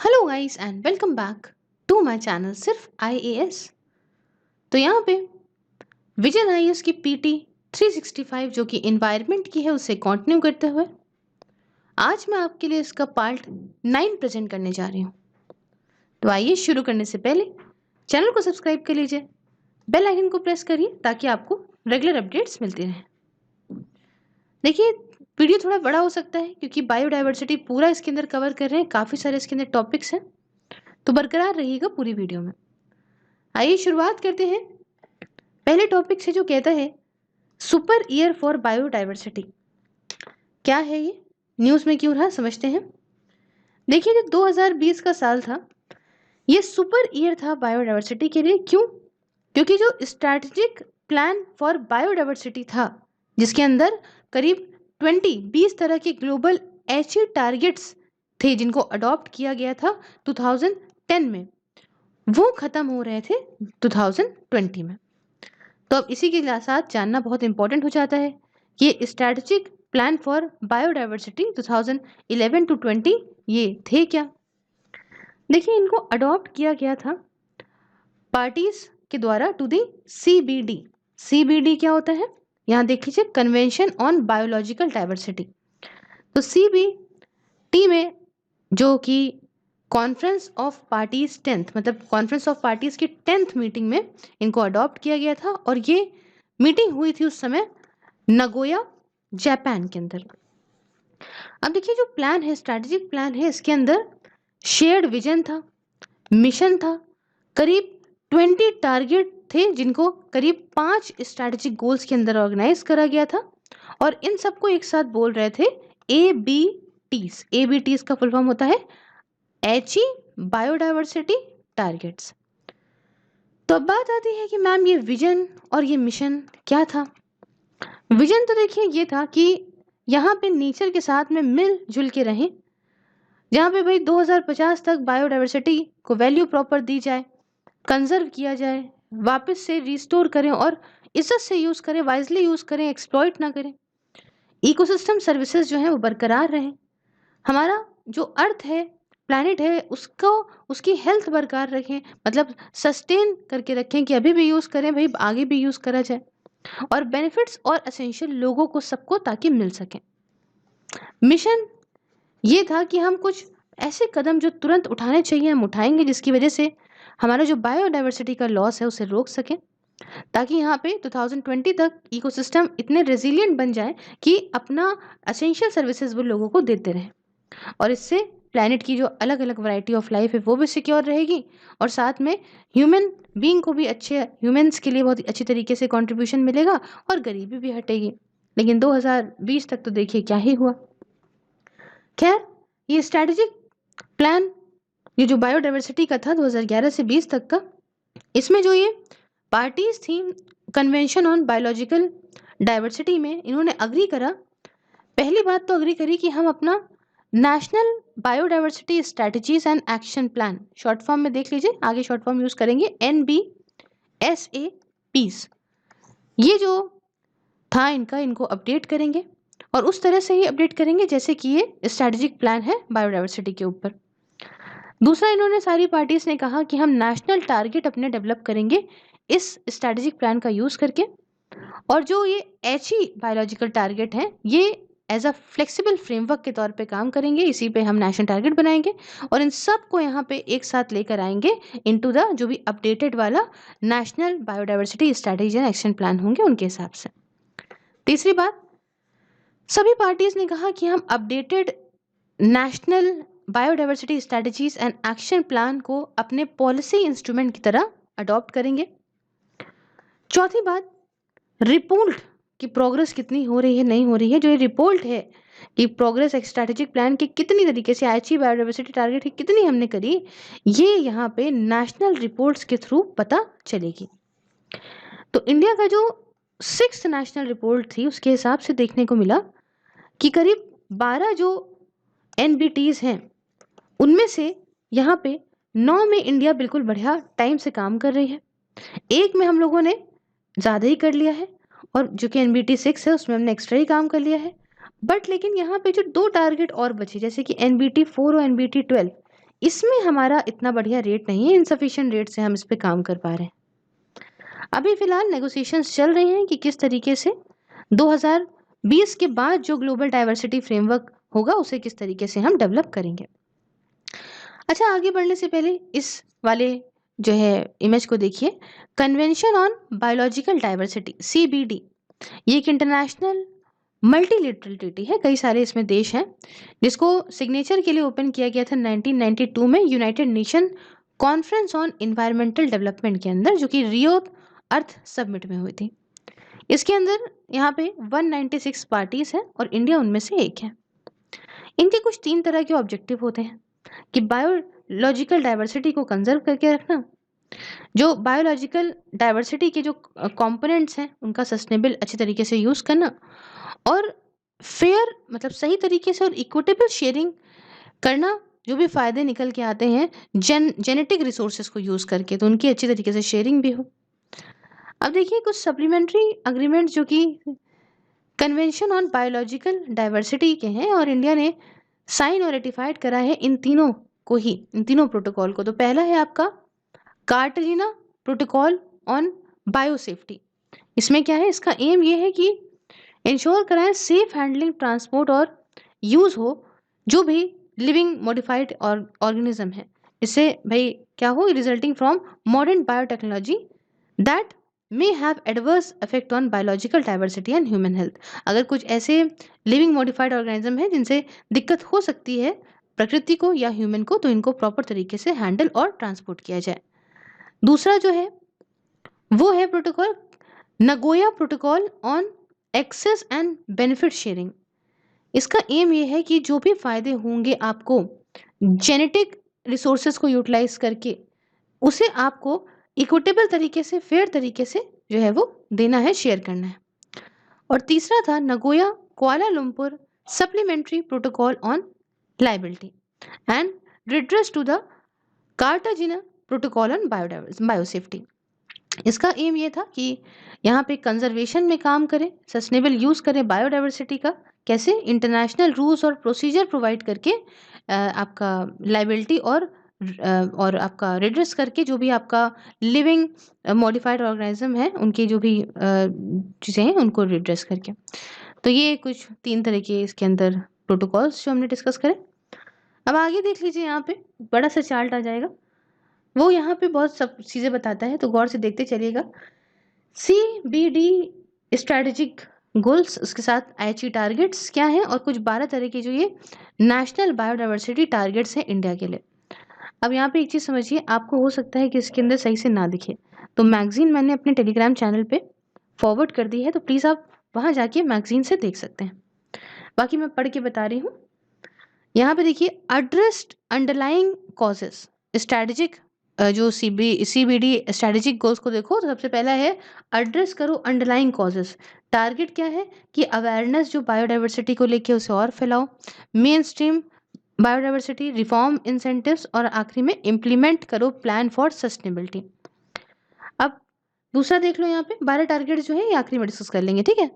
Hello guys and welcome back to my channel Sirf IAS. तो यहाँ पे विजन आईएएस की पीटी 365 जो कि इन्वायरमेंट की है उसे कंटिन्यू करते हुए आज मैं आपके लिए इसका पार्ट 9 प्रेजेंट करने जा रही हूँ। तो आइए शुरू करने से पहले चैनल को सब्सक्राइब कर लीजिए, बेल आइकन को प्रेस करिए ताकि आपको रेगुलर अपडेट्स मिलती रहें। देखिए, वीडियो थोड़ा बड़ा हो सकता है क्योंकि बायोडाइवर्सिटी पूरा इसके अंदर कवर कर रहे हैं, काफ़ी सारे इसके अंदर टॉपिक्स हैं, तो बरकरार रहिएगा पूरी वीडियो में। आइए शुरुआत करते हैं पहले टॉपिक से जो कहता है सुपर ईयर फॉर बायोडाइवर्सिटी। क्या है ये, न्यूज़ में क्यों रहा, समझते हैं। देखिए, जो 2020 का साल था ये सुपर ईयर था बायोडाइवर्सिटी के लिए। क्यों? क्योंकि जो स्ट्रैटेजिक प्लान फॉर बायोडाइवर्सिटी था जिसके अंदर करीब 20 तरह के ग्लोबल ऐसे टारगेट्स थे जिनको अडॉप्ट किया गया था 2010 में, वो खत्म हो रहे थे 2020 में। तो अब इसी के साथ जानना बहुत इंपॉर्टेंट हो जाता है कि ये strategic plan for biodiversity 2011 to 20 ये थे क्या। देखिए, इनको अडॉप्ट किया गया था पार्टीज के द्वारा टू दी सीबीडी। सीबीडी क्या होता है, यहाँ देख लीजिए, कन्वेंशन ऑन बायोलॉजिकल डाइवर्सिटी। तो सीबीटी में जो कि कॉन्फ्रेंस ऑफ पार्टीज 10th, मतलब कॉन्फ्रेंस ऑफ पार्टीज की 10th मीटिंग में इनको अडॉप्ट किया गया था और ये मीटिंग हुई थी उस समय नगोया जापान के अंदर। अब देखिए, जो प्लान है, स्ट्रैटेजिक प्लान है, इसके अंदर शेयर्ड विजन था, मिशन था, करीब 20 टारगेट थे जिनको करीब 5 स्ट्रैटेजिक गोल्स के अंदर ऑर्गेनाइज करा गया था और इन सबको एक साथ बोल रहे थे ABTs। ABTs का फुल फॉर्म होता है एच ई बायोडाइवर्सिटी टारगेट्स। तो अब बात आती है कि मैम ये विजन और ये मिशन क्या था। विजन तो देखिए ये था कि यहाँ पे नेचर के साथ में मिलजुल के रहें, जहाँ पे भाई 2050 तक बायोडाइवर्सिटी को वैल्यू प्रॉपर दी जाए, कंजर्व किया जाए, वापस से रिस्टोर करें और इज्जत से यूज़ करें, वाइजली यूज़ करें, एक्सप्लॉइट ना करें, इकोसिस्टम सर्विसेज जो हैं वो बरकरार रहें, हमारा जो अर्थ है, प्लैनेट है, उसको उसकी हेल्थ बरकरार रखें, मतलब सस्टेन करके रखें कि अभी भी यूज़ करें भाई, आगे भी यूज़ करा जाए, और बेनिफिट्स और एसेंशियल लोगों को सबको ताकि मिल सके। मिशन ये था कि हम कुछ ऐसे कदम जो तुरंत उठाने चाहिए हम उठाएंगे जिसकी वजह से हमारा जो बायोडाइवर्सिटी का लॉस है उसे रोक सकें, ताकि यहाँ पे 2020 तक इकोसिस्टम इतने रेजिलिएंट बन जाए कि अपना एसेंशियल सर्विसेज वो लोगों को देते रहें और इससे प्लैनेट की जो अलग अलग वैरायटी ऑफ लाइफ है वो भी सिक्योर रहेगी और साथ में ह्यूमन बीइंग को भी अच्छे, ह्यूमंस के लिए बहुत ही अच्छी तरीके से कंट्रीब्यूशन मिलेगा और गरीबी भी हटेगी। लेकिन 2020 तक तो देखिए क्या ही हुआ। खैर, ये स्ट्रैटेजिक प्लान, ये जो बायोडाइवर्सिटी का था 2011 से 20 तक का, इसमें जो ये पार्टीज थी कन्वेंशन ऑन बायोलॉजिकल डाइवर्सिटी में, इन्होंने अग्री करा, पहली बात तो अग्री करी कि हम अपना national biodiversity strategies and action plan, short form में देख लीजिए, आगे शॉर्ट फॉर्म यूज करेंगे NBSAPs, ये जो था इनका, इनको अपडेट करेंगे और उस तरह से ही अपडेट करेंगे जैसे कि ये स्ट्रैटेजिक प्लान है बायोडाइवर्सिटी के ऊपर। दूसरा, इन्होंने सारी पार्टीज ने कहा कि हम नेशनल टारगेट अपने डेवलप करेंगे इस स्ट्रैटेजिक प्लान का यूज करके, और जो ये ऐसी बायोलॉजिकल टारगेट हैं ये एज अ फ्लेक्सिबल फ्रेमवर्क के तौर पे काम करेंगे, इसी पे हम नेशनल टारगेट बनाएंगे और इन सब को यहाँ पे एक साथ लेकर आएंगे इनटू द जो भी अपडेटेड वाला national biodiversity strategy and action plan होंगे उनके हिसाब से। तीसरी बात, सभी पार्टीज ने कहा कि हम updated national biodiversity strategies and action plan को अपने पॉलिसी इंस्ट्रूमेंट की तरह अडॉप्ट करेंगे। चौथी बात, रिपोर्ट की प्रोग्रेस कितनी हो रही है, नहीं हो रही है, जो ये रिपोर्ट है कि प्रोग्रेस एक स्ट्रैटेजिक प्लान की कितनी तरीके से अचीव बायोडाइवर्सिटी टारगेट की कितनी हमने करी, ये यहाँ पे नेशनल रिपोर्ट्स के थ्रू पता चलेगी। तो इंडिया का जो 6th नेशनल रिपोर्ट थी उसके हिसाब से देखने को मिला कि करीब 12 जो NBTs हैं उनमें से यहाँ पे 9 में इंडिया बिल्कुल बढ़िया टाइम से काम कर रही है, एक में हम लोगों ने ज़्यादा ही कर लिया है और जो कि NBT 6 है उसमें हमने एक्स्ट्रा ही काम कर लिया है। बट लेकिन यहाँ पे जो 2 टारगेट और बचे जैसे कि NBT 4 और NBT 12, इसमें हमारा इतना बढ़िया रेट नहीं है, इनसफिशिएंट रेट से हम इस पे काम कर पा रहे हैं। अभी फिलहाल नेगोशिएशंस चल रहे हैं कि किस तरीके से 2020 के बाद जो ग्लोबल डाइवर्सिटी फ्रेमवर्क होगा उसे किस तरीके से हम डेवलप करेंगे। अच्छा, आगे बढ़ने से पहले इस वाले जो है इमेज को देखिए। Convention on biological diversity, CBD, ये एक इंटरनेशनल मल्टीलेटरल ट्रीटी है, कई सारे इसमें देश हैं, जिसको सिग्नेचर के लिए ओपन किया गया था 1992 में United nation conference on environmental development के अंदर, जो कि रियो अर्थ समिट में हुई थी। इसके अंदर यहाँ पे 196 पार्टीज हैं और इंडिया उनमें से एक है। इनके कुछ 3 तरह के ऑब्जेक्टिव होते हैं कि बायोलॉजिकल डाइवर्सिटी को कंजर्व करके रखना, जो बायोलॉजिकल डाइवर्सिटी के जो कंपोनेंट्स हैं उनका सस्टेनेबल अच्छे तरीके से यूज़ करना, और फेयर मतलब सही तरीके से और इक्विटेबल शेयरिंग करना, जो भी फ़ायदे निकल के आते हैं जेनेटिक रिसोर्सेज को यूज़ करके, तो उनकी अच्छी तरीके से शेयरिंग भी हो। अब देखिए कुछ सप्लीमेंट्री अग्रीमेंट जो कि कन्वेंशन ऑन बायोलॉजिकल डाइवर्सिटी के हैं और इंडिया ने साइन और रेटिफाइड करा है इन तीनों को ही, इन तीनों प्रोटोकॉल को। तो पहला है आपका कार्टाजीना प्रोटोकॉल ऑन बायोसेफ्टी। इसमें क्या है, इसका एम ये है कि इंश्योर कराएं सेफ हैंडलिंग, ट्रांसपोर्ट और यूज़ हो जो भी लिविंग मॉडिफाइड ऑर्गेनिज्म है। इससे भाई क्या हो, resulting from modern biotechnology that may have adverse effect on biological diversity and human health. अगर कुछ ऐसे लिविंग मॉडिफाइड ऑर्गेनिज्म है जिनसे दिक्कत हो सकती है प्रकृति को या ह्यूमन को, तो इनको प्रॉपर तरीके से हैंडल और ट्रांसपोर्ट किया जाए। दूसरा जो है वो है protocol Nagoya protocol on access and benefit sharing. इसका एम ये है कि जो भी फायदे होंगे आपको जेनेटिक रिसोर्सेज को यूटिलाइज करके, उसे आपको इक्विटेबल तरीके से, फेयर तरीके से जो है वो देना है, शेयर करना है। और तीसरा था Nagoya Kuala Lumpur supplementary protocol on liability and redress to the Cartagena protocol on biosafety. इसका एम ये था कि यहाँ पे कंजर्वेशन में काम करें, सस्टेनेबल यूज़ करें बायोडाइवर्सिटी का, कैसे, इंटरनेशनल रूल्स और प्रोसीजर प्रोवाइड करके आपका लाइबिलिटी और आपका रिड्रेस करके, जो भी आपका लिविंग मॉडिफाइड ऑर्गेनिज्म है उनकी जो भी चीज़ें हैं उनको रिड्रेस करके। तो ये कुछ 3 तरह के इसके अंदर प्रोटोकॉल्स जो हमने डिस्कस करें। अब आगे देख लीजिए, यहाँ पे बड़ा सा चार्ट आ जाएगा, वो यहाँ पे बहुत सब चीज़ें बताता है, तो गौर से देखते चलिएगा। CBD स्ट्रैटेजिक गोल्स, उसके साथ IHE टारगेट्स क्या हैं, और कुछ 12 तरह के जो ये नेशनल बायोडाइवर्सिटी टारगेट्स हैं इंडिया के लिए। अब यहाँ पे एक चीज़ समझिए, आपको हो सकता है कि इसके अंदर सही से ना दिखे, तो मैगजीन मैंने अपने टेलीग्राम चैनल पे फॉरवर्ड कर दी है, तो प्लीज़ आप वहाँ जाके मैगजीन से देख सकते हैं। बाकी मैं पढ़ के बता रही हूँ। यहाँ पे देखिए, एड्रेस्ड अंडरलाइंग कॉजेस स्ट्रैटेजिक, जो CBD स्ट्रैटेजिक गोल्स को देखो, तो सबसे पहला है एड्रेस करो अंडरलाइंग कॉजेस। टारगेट क्या है कि अवेयरनेस जो बायोडाइवर्सिटी को लेके उसे और फैलाओ, mainstream biodiversity reform incentives, और आखिरी में इम्प्लीमेंट करो प्लान फॉर सस्टेनेबिलिटी। अब दूसरा देख लो, यहाँ पे 12 टारगेट जो है ये आखिरी में डिस्कस कर लेंगे, ठीक है।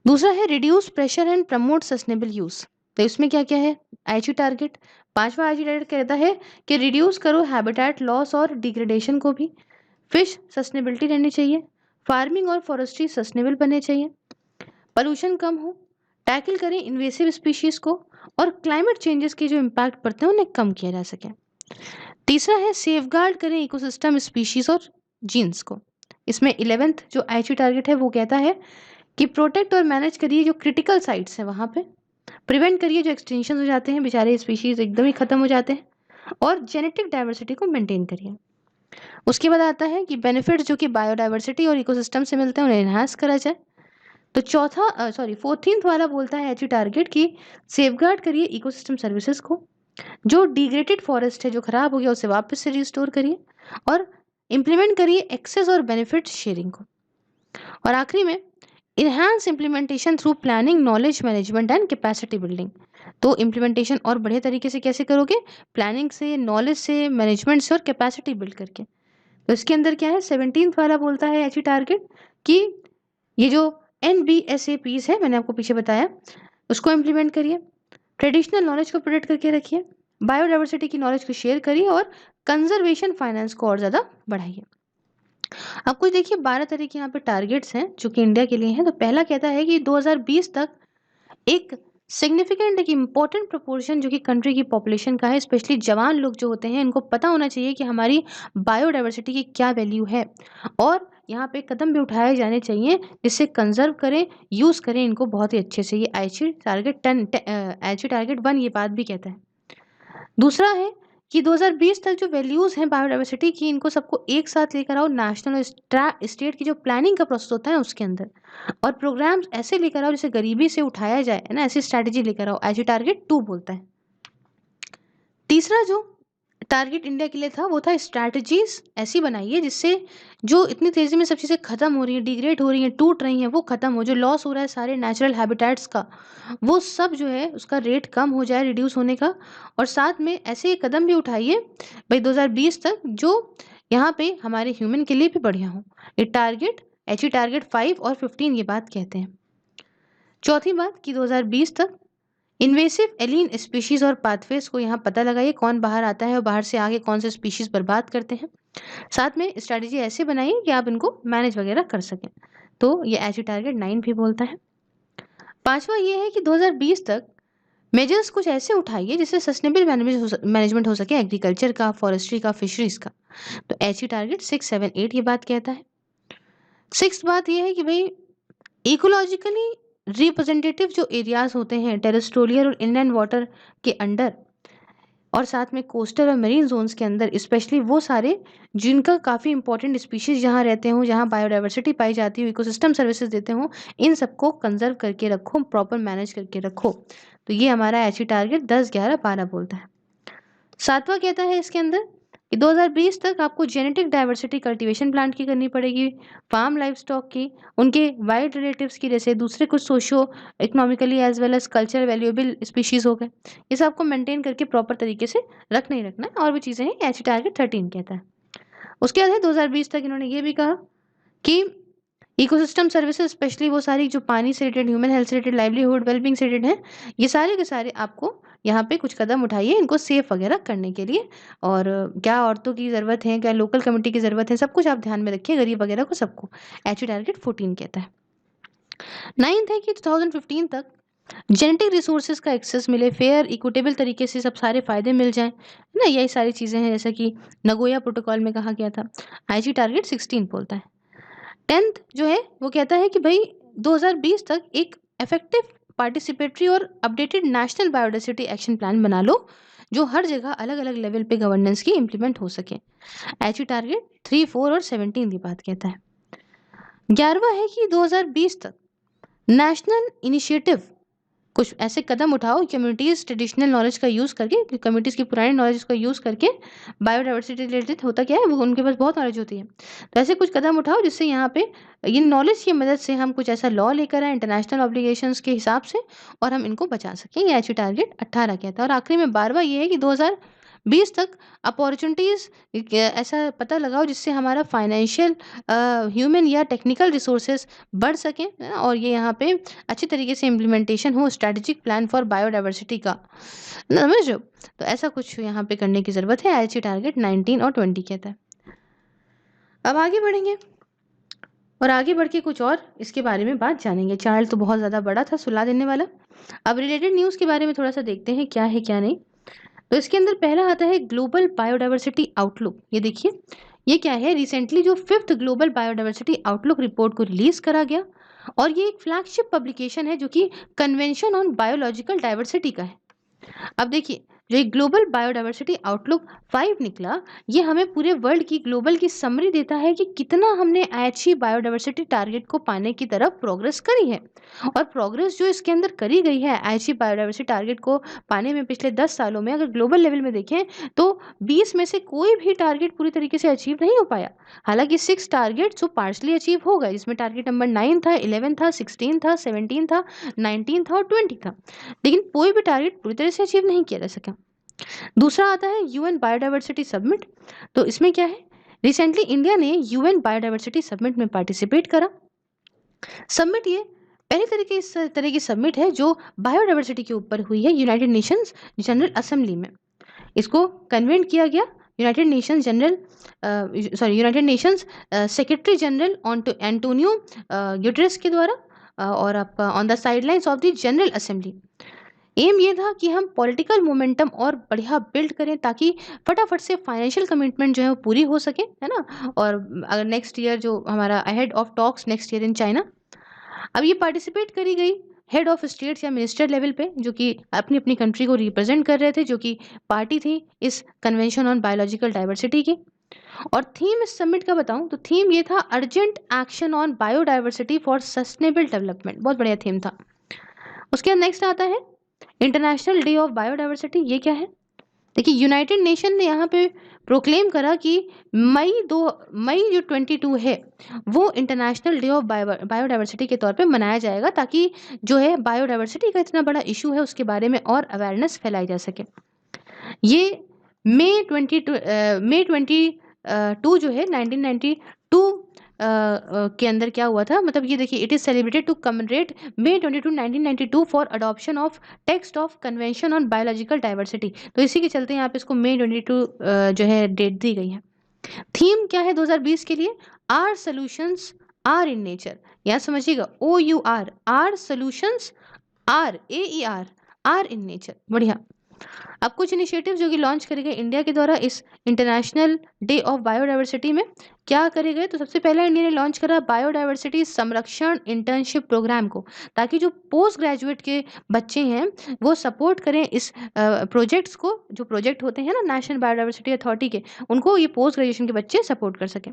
दूसरा है reduce pressure and promote sustainable use. तो इसमें क्या क्या है, IHE टारगेट, 5वां IHE टारगेट कहता है कि रिड्यूस करो हैबिटेट लॉस और डिग्रेडेशन को भी, फिश सस्टेनेबिलिटी रहनी चाहिए, फार्मिंग और फॉरेस्ट्री सस्टेनेबल बनने चाहिए, पोल्यूशन कम हो, टैकल करें इन्वेसिव स्पीशीज को, और क्लाइमेट चेंजेस के जो इम्पैक्ट पड़ते हैं उन्हें कम किया जा सके। तीसरा है सेफगार्ड करें इकोसिस्टम स्पीशीज और जीन्स को। इसमें 11th जो IHE टारगेट है वो कहता है कि प्रोटेक्ट और मैनेज करिए जो क्रिटिकल साइट्स हैं वहाँ पे, प्रिवेंट करिए जो एक्सटिंक्शन हो जाते हैं, बेचारे स्पीशीज एकदम ही खत्म हो जाते हैं, और जेनेटिक डाइवर्सिटी को मेंटेन करिए। उसके बाद आता है कि बेनिफिट्स जो कि बायोडाइवर्सिटी और इकोसिस्टम से मिलते हैं उन्हें एनहांस करा जाए। तो 14th वाला बोलता है IHE टारगेट की सेफगार्ड करिए इकोसिस्टम सर्विसेज को, जो डिग्रेडेड फॉरेस्ट है जो खराब हो गया उसे वापस से रिस्टोर करिए, और इम्प्लीमेंट करिए एक्सेस और बेनिफिट शेयरिंग को। और आखिरी में enhance implementation through planning, knowledge management and capacity building. तो इम्प्लीमेंटेशन और बढ़िया तरीके से कैसे करोगे, प्लानिंग से, नॉलेज से, मैनेजमेंट से, और कैपेसिटी बिल्ड करके। तो इसके अंदर क्या है, 17th वाला बोलता है IHE टारगेट कि ये जो NBSAPs है, मैंने आपको पीछे बताया, उसको इम्प्लीमेंट करिए, ट्रेडिशनल नॉलेज को प्रोटेक्ट करके रखिए, बायोडाइवर्सिटी की नॉलेज को शेयर करिए और कंजर्वेशन फाइनेंस को और ज़्यादा बढ़ाइए। अब कुछ देखिए 12 तरह के यहाँ पे टारगेट्स हैं जो कि इंडिया के लिए हैं। तो पहला कहता है कि 2020 तक एक सिग्निफिकेंट एक इम्पोर्टेंट प्रोपोर्शन जो कि कंट्री की पॉपुलेशन का है, स्पेशली जवान लोग जो होते हैं, इनको पता होना चाहिए कि हमारी बायोडाइवर्सिटी की क्या वैल्यू है और यहाँ पे कदम भी उठाए जाने चाहिए जिससे कंजर्व करें, यूज़ करें इनको बहुत ही अच्छे से। ये आईची टारगेट 1 ये बात भी कहता है। दूसरा है कि 2020 तक जो वैल्यूज़ हैं बायोडाइवर्सिटी की, इनको सबको एक साथ लेकर आओ नेशनल और स्टेट की जो प्लानिंग का प्रोसेस होता है उसके अंदर, और प्रोग्राम्स ऐसे लेकर आओ जिसे गरीबी से उठाया जाए, है ना, ऐसी स्ट्रैटेजी लेकर आओ, एज टारगेट 2 बोलता है। तीसरा जो टारगेट इंडिया के लिए था वो था स्ट्रैटेजीज ऐसी बनाइए जिससे जो इतनी तेजी में सब चीज़ें खत्म हो रही हैं, डिग्रेड हो रही हैं, टूट रही हैं, वो खत्म हो, जो लॉस हो रहा है सारे नेचुरल हैबिटेट्स का, वो सब जो है उसका रेट कम हो जाए, रिड्यूस होने का। और साथ में ऐसे कदम भी उठाइए भाई 2020 तक जो यहाँ पे हमारे ह्यूमन के लिए भी बढ़िया हो। ये टारगेट टारगेट 5 और 15 ये बात कहते हैं। चौथी बात कि 2020 तक इन्वेसिव एलियन स्पीशीज और पाथवेज को यहाँ पता लगाइए, कौन बाहर आता है और बाहर से आगे कौन से स्पीशीज बर्बाद करते हैं। साथ में स्ट्रैटेजी ऐसे बनाइए कि आप इनको मैनेज वगैरह कर सकें। तो ये एच टारगेट 9 भी बोलता है। पांचवा ये है कि 2020 तक मेजर्स कुछ ऐसे उठाइए जिससे सस्टेनेबल मैनेजमेंट हो सके, एग्रीकल्चर का, फॉरेस्ट्री का, फिशरीज का। तो एच टारगेट 6, 7, 8 ये बात कहता है। सिक्स बात ये है कि भाई इकोलॉजिकली रिप्रेजेंटेटिव जो एरियाज होते हैं टेरेस्ट्रोलियर और इनलैंड वाटर के अंडर और साथ में कोस्टल और मरीन जोन्स के अंदर, स्पेशली वो सारे जिनका काफ़ी इंपॉर्टेंट स्पीशीज जहाँ रहते हो, जहाँ बायोडाइवर्सिटी पाई जाती हो, इकोसिस्टम सर्विसेज देते हो, इन सबको कंजर्व करके रखो, प्रॉपर मैनेज करके रखो। तो ये हमारा एच टारगेट 10, 11, 12 बोलता है। सातवां कहता है इसके अंदर कि 2020 तक आपको जेनेटिक डाइवर्सिटी कल्टीवेशन प्लांट की करनी पड़ेगी, फार्म लाइफ स्टॉक की, उनके वाइल्ड रिलेटिव्स की, जैसे दूसरे कुछ socio economically as well as culture valuable species हो गए, ये सब आपको मेंटेन करके प्रॉपर तरीके से रखना ही रखना है। और भी चीज़ें हैं, एच टारगेट 13 कहता है। उसके बाद है 2020 तक इन्होंने ये भी कहा कि इकोसिस्टम सर्विसेज, स्पेशली वो सारी जो पानी से रिलेटेड, ह्यूमन हेल्थ से रिलेटेड, लाइवलीहुड वेलबींग से रिलेटेड हैं, ये सारे के सारे आपको यहाँ पे कुछ कदम उठाइए इनको सेफ वगैरह करने के लिए। और क्या औरतों की ज़रूरत है, क्या लोकल कम्युनिटी की ज़रूरत है, सब कुछ आप ध्यान में रखिए, गरीब वगैरह को सबको। एच टारगेट 14 कहता है। 9th है कि 2015 तक जेनेटिक रिसोर्सेज का एक्सेस मिले, फेयर इक्विटेबल तरीके से सब सारे फायदे मिल जाएं, है ना, यही सारी चीज़ें हैं जैसा कि नगोया प्रोटोकॉल में कहा गया था। IG टारगेट 16 बोलता है। 10th जो है वो कहता है कि भाई 2020 तक एक इफेक्टिव पार्टिसिपेटरी और updated national biodiversity action plan बना लो जो हर जगह अलग अलग लेवल पे गवर्नेंस की इम्प्लीमेंट हो सके। एच टारगेट 3, 4 और 17 की बात कहता है। 11वां है कि 2020 तक नेशनल इनिशिएटिव कुछ ऐसे कदम उठाओ कम्युनिटीज़ ट्रेडिशनल नॉलेज का यूज़ करके, कम्युनिटीज़ की पुरानी नॉलेज का यूज़ करके, बायोडाइवर्सिटी रिलेटेड होता क्या है वो उनके पास बहुत नॉलेज होती है, तो ऐसे कुछ कदम उठाओ जिससे यहाँ पे इन नॉलेज की मदद से हम कुछ ऐसा लॉ लेकर आए इंटरनेशनल ऑब्लिगेशंस के हिसाब से और हम इनको बचा सकें। ये एच टारगेट 18 कहता है। और आखिरी में 12वां ये है कि 2020 तक अपॉर्चुनिटीज़ ऐसा पता लगाओ जिससे हमारा फाइनेंशियल, ह्यूमन या टेक्निकल रिसोर्सेज बढ़ सकें, है ना, और ये यहाँ पे अच्छी तरीके से इम्प्लीमेंटेशन हो स्ट्रैटेजिक प्लान फॉर बायोडाइवर्सिटी का, समझ रहे हो। तो ऐसा कुछ यहाँ पे करने की ज़रूरत है। एच टारगेट 19 और 20 कहता है। अब आगे बढ़ेंगे और आगे बढ़ के कुछ और इसके बारे में बात जानेंगे। चैनल तो बहुत ज़्यादा बड़ा था, सुला देने वाला। अब रिलेटेड न्यूज़ के बारे में थोड़ा सा देखते हैं क्या है क्या नहीं। तो इसके अंदर पहला आता है ग्लोबल बायोडाइवर्सिटी आउटलुक। ये देखिए ये क्या है, रिसेंटली जो 5th global biodiversity outlook report को रिलीज करा गया और ये एक फ्लैगशिप पब्लिकेशन है जो कि कन्वेंशन ऑन बायोलॉजिकल डाइवर्सिटी का है। अब देखिए जो एक ग्लोबल बायोडाइवर्सिटी आउटलुक 5 निकला, ये हमें पूरे वर्ल्ड की ग्लोबल की समरी देता है कि कितना हमने अच्छी बायोडाइवर्सिटी टारगेट को पाने की तरफ प्रोग्रेस करी है। और प्रोग्रेस जो इसके अंदर करी गई है अच्छी बायोडाइवर्सिटी टारगेट को पाने में पिछले 10 सालों में, अगर ग्लोबल लेवल में देखें तो 20 में से कोई भी टारगेट पूरी तरीके से अचीव नहीं हो पाया। हालांकि 6 टारगेट जो पार्शली अचीव हो गए, इसमें टारगेट नंबर 9 था, 11 था, 16 था, 17 था, 19 था और 20 था, लेकिन कोई भी टारगेट पूरी तरह से अचीव नहीं किया जा सका। दूसरा आता है यूएन बायोडाइवर्सिटी समिट। तो इसमें क्या है, रिसेंटली इंडिया ने यूएन बायोडाइवर्सिटी समिट में पार्टिसिपेट करा। समिट ये पहली तरह की समिट है जो बायोडाइवर्सिटी के ऊपर हुई है यूनाइटेड नेशंस जनरल असेंबली में। इसको कन्वेंट किया गया United Nations United Nations secretary general Antonio Guterres के द्वारा और आपका on the sidelines of the general assembly. Aim ये था कि हम पॉलिटिकल मोमेंटम और बढ़िया बिल्ड करें ताकि फटाफट से फाइनेंशियल कमिटमेंट जो है वो पूरी हो सके, है ना। और अगर नेक्स्ट ईयर जो हमारा ahead of talks next year in China, अब ये पार्टिसिपेट करी गई हेड ऑफ स्टेट्स या मिनिस्टर लेवल पे, जो कि अपनी अपनी कंट्री को रिप्रेजेंट कर रहे थे, जो कि पार्टी थी इस कन्वेंशन ऑन बायोलॉजिकल डाइवर्सिटी की। और थीम इस समिट का बताऊं तो थीम ये था urgent action on biodiversity for sustainable development. बहुत बढ़िया थीम था। उसके बाद नेक्स्ट आता है इंटरनेशनल डे ऑफ बायोडाइवर्सिटी। ये क्या है? देखिए, यूनाइटेड नेशन ने यहाँ पे प्रोक्लेम करा कि मई जो 22 है वो इंटरनेशनल डे ऑफ बायोडाइवर्सिटी के तौर पे मनाया जाएगा, ताकि जो है बायोडाइवर्सिटी का इतना बड़ा इशू है उसके बारे में और अवेयरनेस फैलाई जा सके। ये मई 22 जो है 1992 के अंदर क्या हुआ था, मतलब ये देखिए, it is celebrated to commemorate May 22 1992 for adoption of text of convention on biological diversity. तो इसी के चलते यहाँ पे इसको मई 22 जो है डेट दी गई है। थीम क्या है 2020 के लिए? Our solutions are in nature. यहाँ समझिएगा, OUR our solutions, are in nature. बढ़िया। अब कुछ इनिशिएटिव जो कि लॉन्च करे गए इंडिया के द्वारा इस इंटरनेशनल डे ऑफ बायोडाइवर्सिटी में, क्या करे गए? तो सबसे पहला इंडिया ने लॉन्च करा बायोडाइवर्सिटी संरक्षण इंटर्नशिप प्रोग्राम को, ताकि जो पोस्ट ग्रेजुएट के बच्चे हैं वो सपोर्ट करें इस प्रोजेक्ट्स को। जो प्रोजेक्ट होते हैं ना नेशनल बायोडाइवर्सिटी अथॉरिटी के, उनको ये पोस्ट ग्रेजुएशन के बच्चे सपोर्ट कर सकें।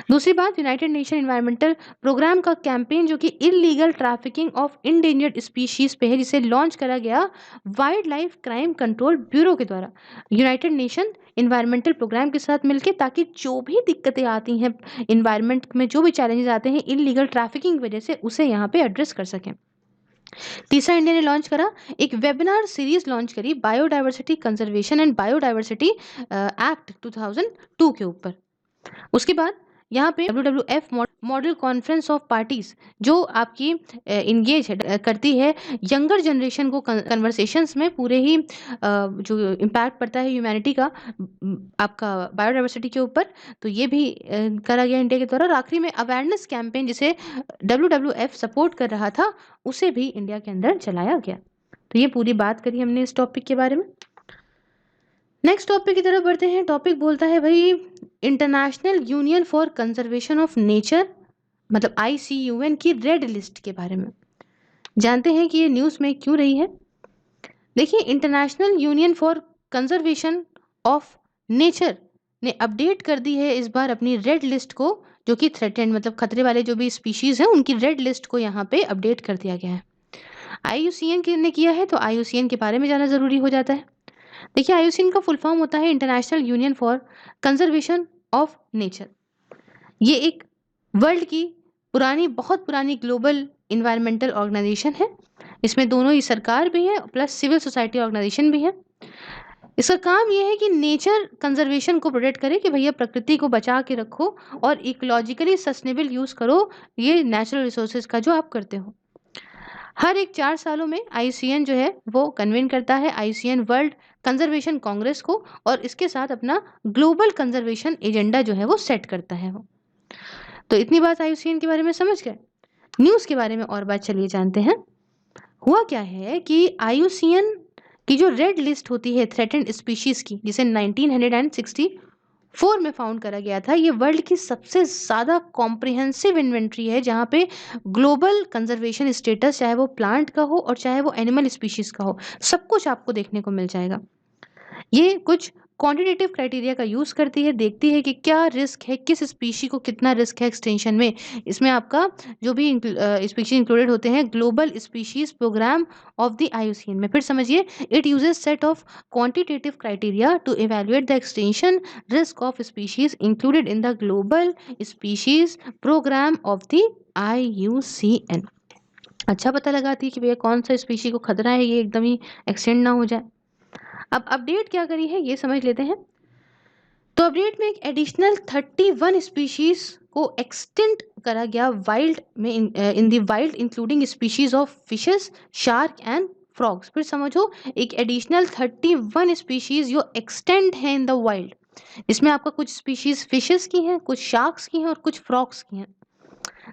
दूसरी बात, यूनाइटेड नेशन इन्वायरमेंटल प्रोग्राम का कैंपेन जो कि illegal trafficking of endangered species पे है, जिसे लॉन्च करा गया wild life crime control bureau के द्वारा यूनाइटेड नेशन इन्वायरमेंटल प्रोग्राम के साथ मिलकर, ताकि जो भी दिक्कतें आती हैं इन्वायरमेंट में, जो भी चैलेंजेस आते हैं इलीगल ट्रैफिकिंग की वजह से, उसे यहाँ पे एड्रेस कर सकें। तीसरा, इंडिया ने लॉन्च करा एक वेबिनार सीरीज लॉन्च करी biodiversity conservation and biodiversity act 2002 के ऊपर। उसके बाद यहाँ पे WWF model conference of parties जो आपकी इंगेज करती है यंगर जनरेशन को कन्वर्सेशंस में, पूरे ही जो इम्पैक्ट पड़ता है ह्यूमैनिटी का आपका बायोडाइवर्सिटी के ऊपर, तो ये भी करा गया इंडिया के द्वारा। और आखिरी में अवेयरनेस कैंपेन जिसे WWF सपोर्ट कर रहा था, उसे भी इंडिया के अंदर चलाया गया। तो ये पूरी बात करी हमने इस टॉपिक के बारे में। नेक्स्ट टॉपिक की तरफ बढ़ते हैं। टॉपिक बोलता है भाई international union for conservation of nature, मतलब ICUN की रेड लिस्ट के बारे में। जानते हैं कि ये न्यूज़ में क्यों रही है। देखिए, international union for conservation of nature ने अपडेट कर दी है इस बार अपनी रेड लिस्ट को, जो कि थ्रेटेंड मतलब खतरे वाले जो भी स्पीशीज हैं उनकी रेड लिस्ट को यहाँ पे अपडेट कर दिया गया है। IUCN ने किया है, तो IUCN के बारे में जाना जरूरी हो जाता है। देखिए, IUCN का फुल फॉर्म होता है international union for conservation of nature. ये एक वर्ल्ड की बहुत पुरानी ग्लोबल इन्वायरमेंटल ऑर्गेनाइजेशन है। इसमें दोनों ही सरकार भी है प्लस सिविल सोसाइटी ऑर्गेनाइजेशन भी है। इसका काम ये है कि नेचर कंजर्वेशन को प्रोटेक्ट करे, कि भैया प्रकृति को बचा के रखो और इकोलॉजिकली सस्टेनेबल यूज करो ये नेचुरल रिसोर्सेज का जो आप करते हो। हर एक 4 सालों में IUCN जो है वो कन्वेन करता है IUCN वर्ल्ड कंजर्वेशन कांग्रेस को, और इसके साथ अपना ग्लोबल कंजर्वेशन एजेंडा जो है वो सेट करता है वो। तो इतनी बात IUCN के बारे में समझ गए। न्यूज़ के बारे में और बात चलिए जानते हैं। हुआ क्या है कि IUCN की जो रेड लिस्ट होती है थ्रेटेंड स्पीशीज की, जिसे 1964 में फाउंड करा गया था, ये वर्ल्ड की सबसे ज़्यादा कॉम्प्रिहेंसिव इन्वेंट्री है, जहाँ पे ग्लोबल कंजर्वेशन स्टेटस, चाहे वो प्लांट का हो और चाहे वो एनिमल स्पीशीज का हो, सब कुछ आपको देखने को मिल जाएगा। ये कुछ क्वांटिटेटिव क्राइटेरिया का यूज़ करती है, देखती है कि क्या रिस्क है, किस स्पीशी को कितना रिस्क है एक्सटेंशन में। इसमें आपका जो भी स्पीशीज इंक्लूडेड होते हैं global species programme of the IUCN में। फिर समझिए, it uses set of quantitative criteria to evaluate the extension risk of species included in the global species programme of the IUCN। अच्छा पता लगाती है कि भैया कौन सा स्पीशी को खतरा है ये एकदम ही एक्सटेंड ना हो जाए। अब अपडेट क्या करी है ये समझ लेते हैं। तो अपडेट में एक एडिशनल 31 स्पीशीज को एक्सटेंड करा गया वाइल्ड में, in the wild including species of fishes, shark and frogs. फिर समझो एक एडिशनल 31 स्पीशीज जो एक्सटेंट है इन द वाइल्ड। इसमें आपका कुछ स्पीशीज फिशेस की हैं, कुछ शार्क्स की हैं और कुछ फ्रॉग्स की हैं।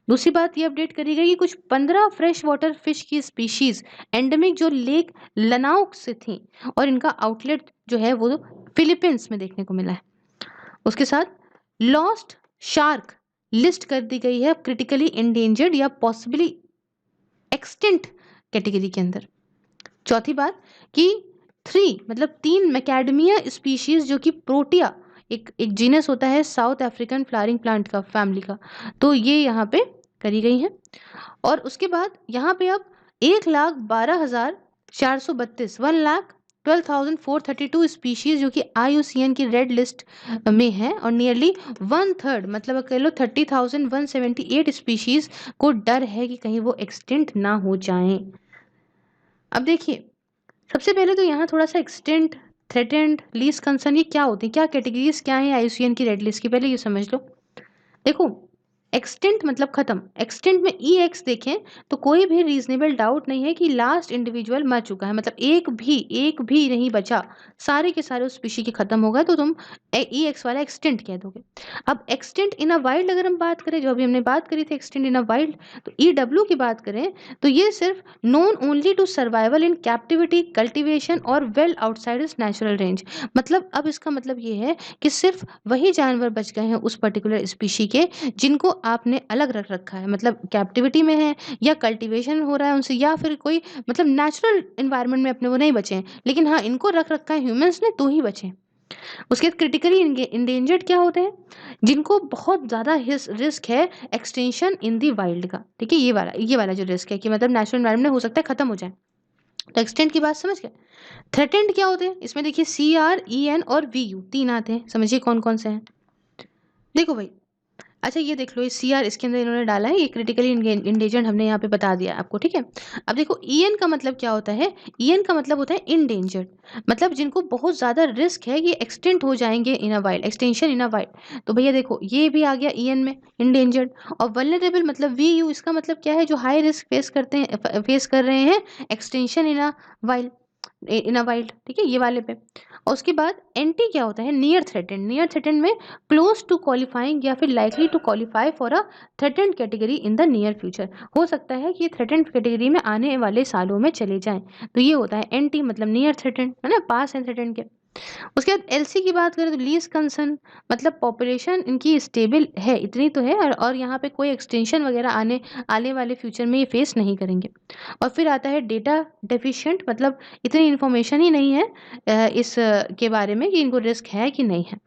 दूसरी बात ये अपडेट करी गई कि कुछ 15 फ्रेश वाटर फिश की स्पीशीज एंडेमिक जो लेक लनाउ से थी और इनका आउटलेट जो है वो फिलीपींस में देखने को मिला है। उसके साथ लॉस्ट शार्क लिस्ट कर दी गई है क्रिटिकली इंडेंजर्ड या पॉसिबली एक्सटिंक्ट कैटेगरी के अंदर। चौथी बात कि 3 मतलब 3 मैकेडमिया स्पीशीज जो कि प्रोटिया एक जीनस होता है साउथ अफ्रीकन फ्लावरिंग प्लांट का फैमिली का, तो ये यहाँ पे करी गई हैं। और उसके बाद यहाँ पे अब 1,12,432 1,12,432 स्पीशीज जो कि IUCN की रेड लिस्ट में है और नियरली 1/3 मतलब कह लो 30,178 स्पीशीज को डर है कि कहीं वो एक्सटिंक्ट ना हो जाएं। अब देखिए सबसे पहले तो यहाँ थोड़ा सा एक्सटेंट, थ्रेटेंड, लीस्ट कंसर्न ये क्या होती है, क्या कैटेगरीज क्या है IUCN की रेड लिस्ट की, पहले ये समझ लो। देखो एक्सटेंट मतलब खत्म। एक्सटेंट में EX देखें तो कोई भी रीजनेबल डाउट नहीं है कि लास्ट इंडिविजुअल मर चुका है, मतलब एक भी नहीं बचा, सारे के सारे उस स्पीशी के खत्म हो गए, तो तुम EX वाला एक्सटेंट कह दोगे। अब एक्सटेंट इन अ वाइल्ड अगर हम बात करें, जो अभी हमने बात करी थी एक्सटेंट इन अ वाइल्ड, तो EW की बात करें तो ये सिर्फ known only to survival in captivity, cultivation और well outside is natural range. मतलब अब इसका मतलब ये है कि सिर्फ वही जानवर बच गए हैं उस पर्टिकुलर स्पीशी के जिनको आपने अलग रख रखा है, मतलब कैप्टिविटी में है या कल्टीवेशन हो रहा है उनसे, या फिर कोई मतलब नेचुरल एनवायरनमेंट में अपने वो नहीं बचे हैं, लेकिन हाँ इनको रख रखा है ह्यूमंस ने तो ही बचे। उसके बाद क्रिटिकली इंडेंजर्ड क्या होते हैं, जिनको बहुत ज़्यादा रिस्क है एक्सटेंशन इन दी वाइल्ड का। ठीक है, ये वाला जो रिस्क है कि मतलब नेचुरल एनवायरनमेंट में हो सकता है खत्म हो जाए, तो एक्सटेंट की बात समझ गए। थ्रेटेंड क्या होते हैं, इसमें देखिए CR, EN और VU 3 आते हैं, समझिए कौन कौन से हैं। देखो भाई, अच्छा ये देख लो, ये CR इसके अंदर इन्होंने डाला है, ये क्रिटिकली इंडेंजर्ड हमने यहाँ पे बता दिया आपको। ठीक है, अब देखो EN का मतलब क्या होता है, EN का मतलब होता है इंडेंजर्ड, मतलब जिनको बहुत ज़्यादा रिस्क है ये एक्सटेंट हो जाएंगे in a wild, extinction in a wild. तो भैया देखो ये भी आ गया EN में इंडेंजर्ड। और वल्नरेबल मतलब VU, इसका मतलब क्या है, जो हाई रिस्क फेस कर रहे हैं एक्सटेंशन इन अ वाइल्ड। ठीक है, ये वाले पे। और उसके बाद एंटी क्या होता है, नियर थ्रेटेंड। नियर थ्रेटेंड में क्लोज टू क्वालिफाइंग या फिर likely to qualify for a threatened category in the near future. हो सकता है कि ये थ्रेटेंड कैटेगरी में आने वाले सालों में चले जाएं, तो ये होता है एंटी मतलब नियर थ्रेटेंड, है ना, पास है थ्रेटेंड के। उसके बाद LC की बात करें तो लीस्ट कंसर्न, मतलब पॉपुलेशन इनकी स्टेबल है, इतनी तो है, और यहाँ पे कोई एक्सटेंशन वगैरह आने वाले फ्यूचर में ये फेस नहीं करेंगे। और फिर आता है डेटा डेफिशिएंट, मतलब इतनी इन्फॉर्मेशन ही नहीं है के बारे में कि इनको रिस्क है कि नहीं है।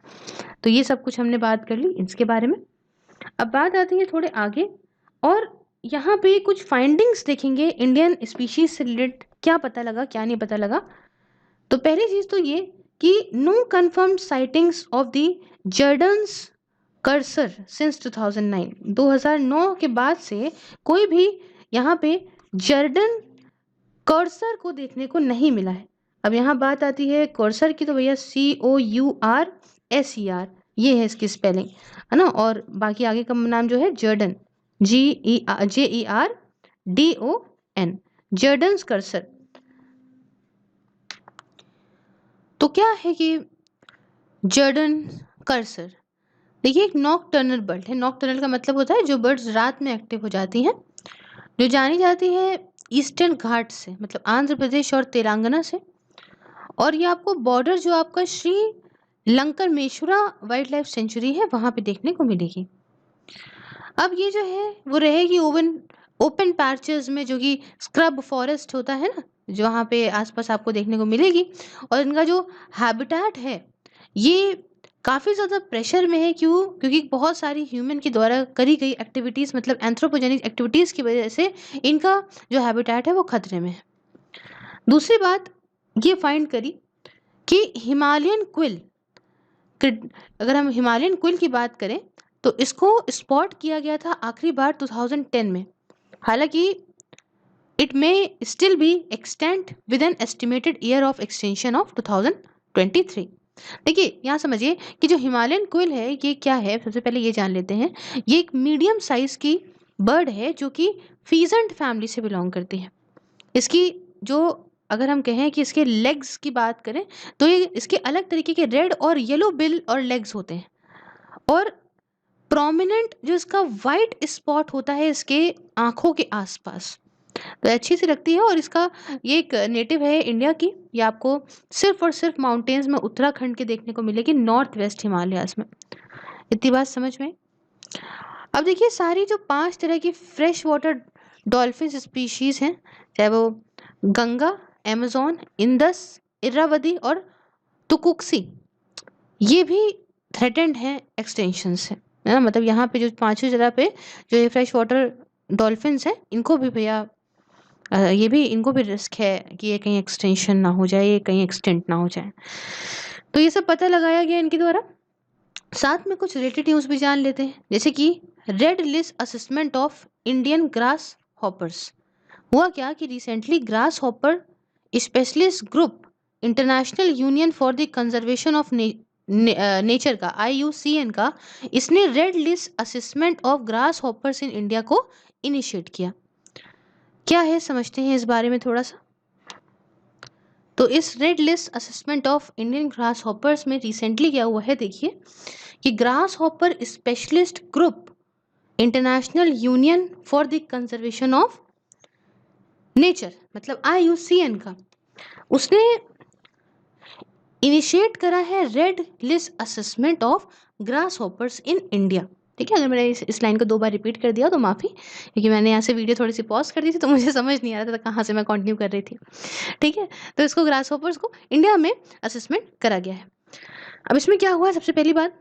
तो ये सब कुछ हमने बात कर ली इसके बारे में। अब बात आती है थोड़े आगे, और यहाँ पे कुछ फाइंडिंग्स देखेंगे इंडियन स्पीशीज से रिलेटेड, क्या पता लगा क्या नहीं पता लगा। तो पहली चीज तो ये कि no confirmed sightings of the Jerdon's courser since 2009। 2009 के बाद से कोई भी यहाँ पे जर्डन कर्सर को देखने को नहीं मिला है। अब यहाँ बात आती है कर्सर की, तो भैया COURSER ये है इसकी स्पेलिंग, है ना। और बाकी आगे का नाम जो है जर्डन, JERDON, जर्डन्स कर्सर। तो क्या है कि जर्डन कर्सर, देखिए एक नॉकटर्नल बर्ड है। नॉकटर्नल का मतलब होता है जो बर्ड्स रात में एक्टिव हो जाती हैं, जो जानी जाती है ईस्टर्न घाट से, मतलब आंध्र प्रदेश और तेलंगाना से। और ये आपको बॉर्डर जो आपका श्री लंकरमेश्वरा वाइल्ड लाइफ सेंचुरी है वहां पे देखने को मिलेगी। अब ये जो है वो रहेगी ओपन पैचेस में, जो कि स्क्रब फॉरेस्ट होता है ना, जो वहाँ पे आसपास आपको देखने को मिलेगी। और इनका जो हैबिटेट है ये काफ़ी ज़्यादा प्रेशर में है, क्योंकि बहुत सारी ह्यूमन के द्वारा करी गई एक्टिविटीज़, मतलब एंथ्रोपोजेनिक एक्टिविटीज़ की वजह से इनका जो हैबिटेट है वो खतरे में है। दूसरी बात ये फाइंड करी कि हिमालयन क्विल, अगर हम हिमालयन क्विल की बात करें तो इसको स्पॉट किया गया था आखिरी बार 2010 में। हालांकि it may still be extent with an estimated year of extension of 2023। देखिए यहाँ समझिए कि जो हिमालयन क्विल है ये क्या है, सबसे पहले ये जान लेते हैं। ये एक मीडियम साइज की बर्ड है जो कि फीजेंट फैमिली से बिलोंग करती है। इसकी जो अगर हम कहें कि इसके लेग्स की बात करें तो ये इसके अलग तरीके के रेड और येलो बिल और लेग्स होते हैं, और प्रोमिनेंट जो इसका वाइट स्पॉट होता है इसके आंखों के आसपास, तो अच्छी सी लगती है। और इसका ये एक नेटिव है इंडिया की, ये आपको सिर्फ और सिर्फ माउंटेन्स में उत्तराखंड के देखने को मिलेगी, नॉर्थ वेस्ट हिमालयाज में। इतनी बात समझ में। अब देखिए सारी जो 5 तरह की फ्रेश वाटर डॉल्फिन स्पीशीज हैं, चाहे वो गंगा, अमेज़न, इंडस, इरावदी और तुकुक्सी, ये भी थ्रेटेंड हैं एक्सटेंशन से, है ना। मतलब यहाँ पे जो पांचों जगह पे जो ये फ्रेश वाटर डॉल्फिन्स हैं, इनको भी भैया ये भी, इनको भी रिस्क है कि ये कहीं एक्सटेंशन ना हो जाए, ये कहीं एक्सटेंट ना हो जाए। तो ये सब पता लगाया गया इनके द्वारा। साथ में कुछ रिलेटेड न्यूज़ भी जान लेते हैं, जैसे कि red list assessment of Indian grass hoppers. हुआ क्या कि recently grass hopper specialist group international union for the conservation of nature का, IUCN का, इसने red list assessment of grass hoppers in India को इनिशिएट किया। क्या है समझते हैं इस बारे में थोड़ा सा। तो इस red list assessment of Indian grass hoppers में रिसेंटली क्या हुआ है, देखिए कि grass hopper specialist group international union for the conservation of nature, मतलब IUCN का, उसने इनिशिएट करा है red list assessment of grass hoppers in India. ठीक है, अगर मैंने इस लाइन को 2 बार रिपीट कर दिया तो माफ़ी, क्योंकि मैंने यहाँ से वीडियो थोड़ी सी पॉज कर दी थी, तो मुझे समझ नहीं आ रहा था कहाँ से मैं कंटिन्यू कर रही थी। ठीक है, तो इसको ग्रास हॉपर्स को इंडिया में असेसमेंट करा गया है। अब इसमें क्या हुआ है, सबसे पहली बात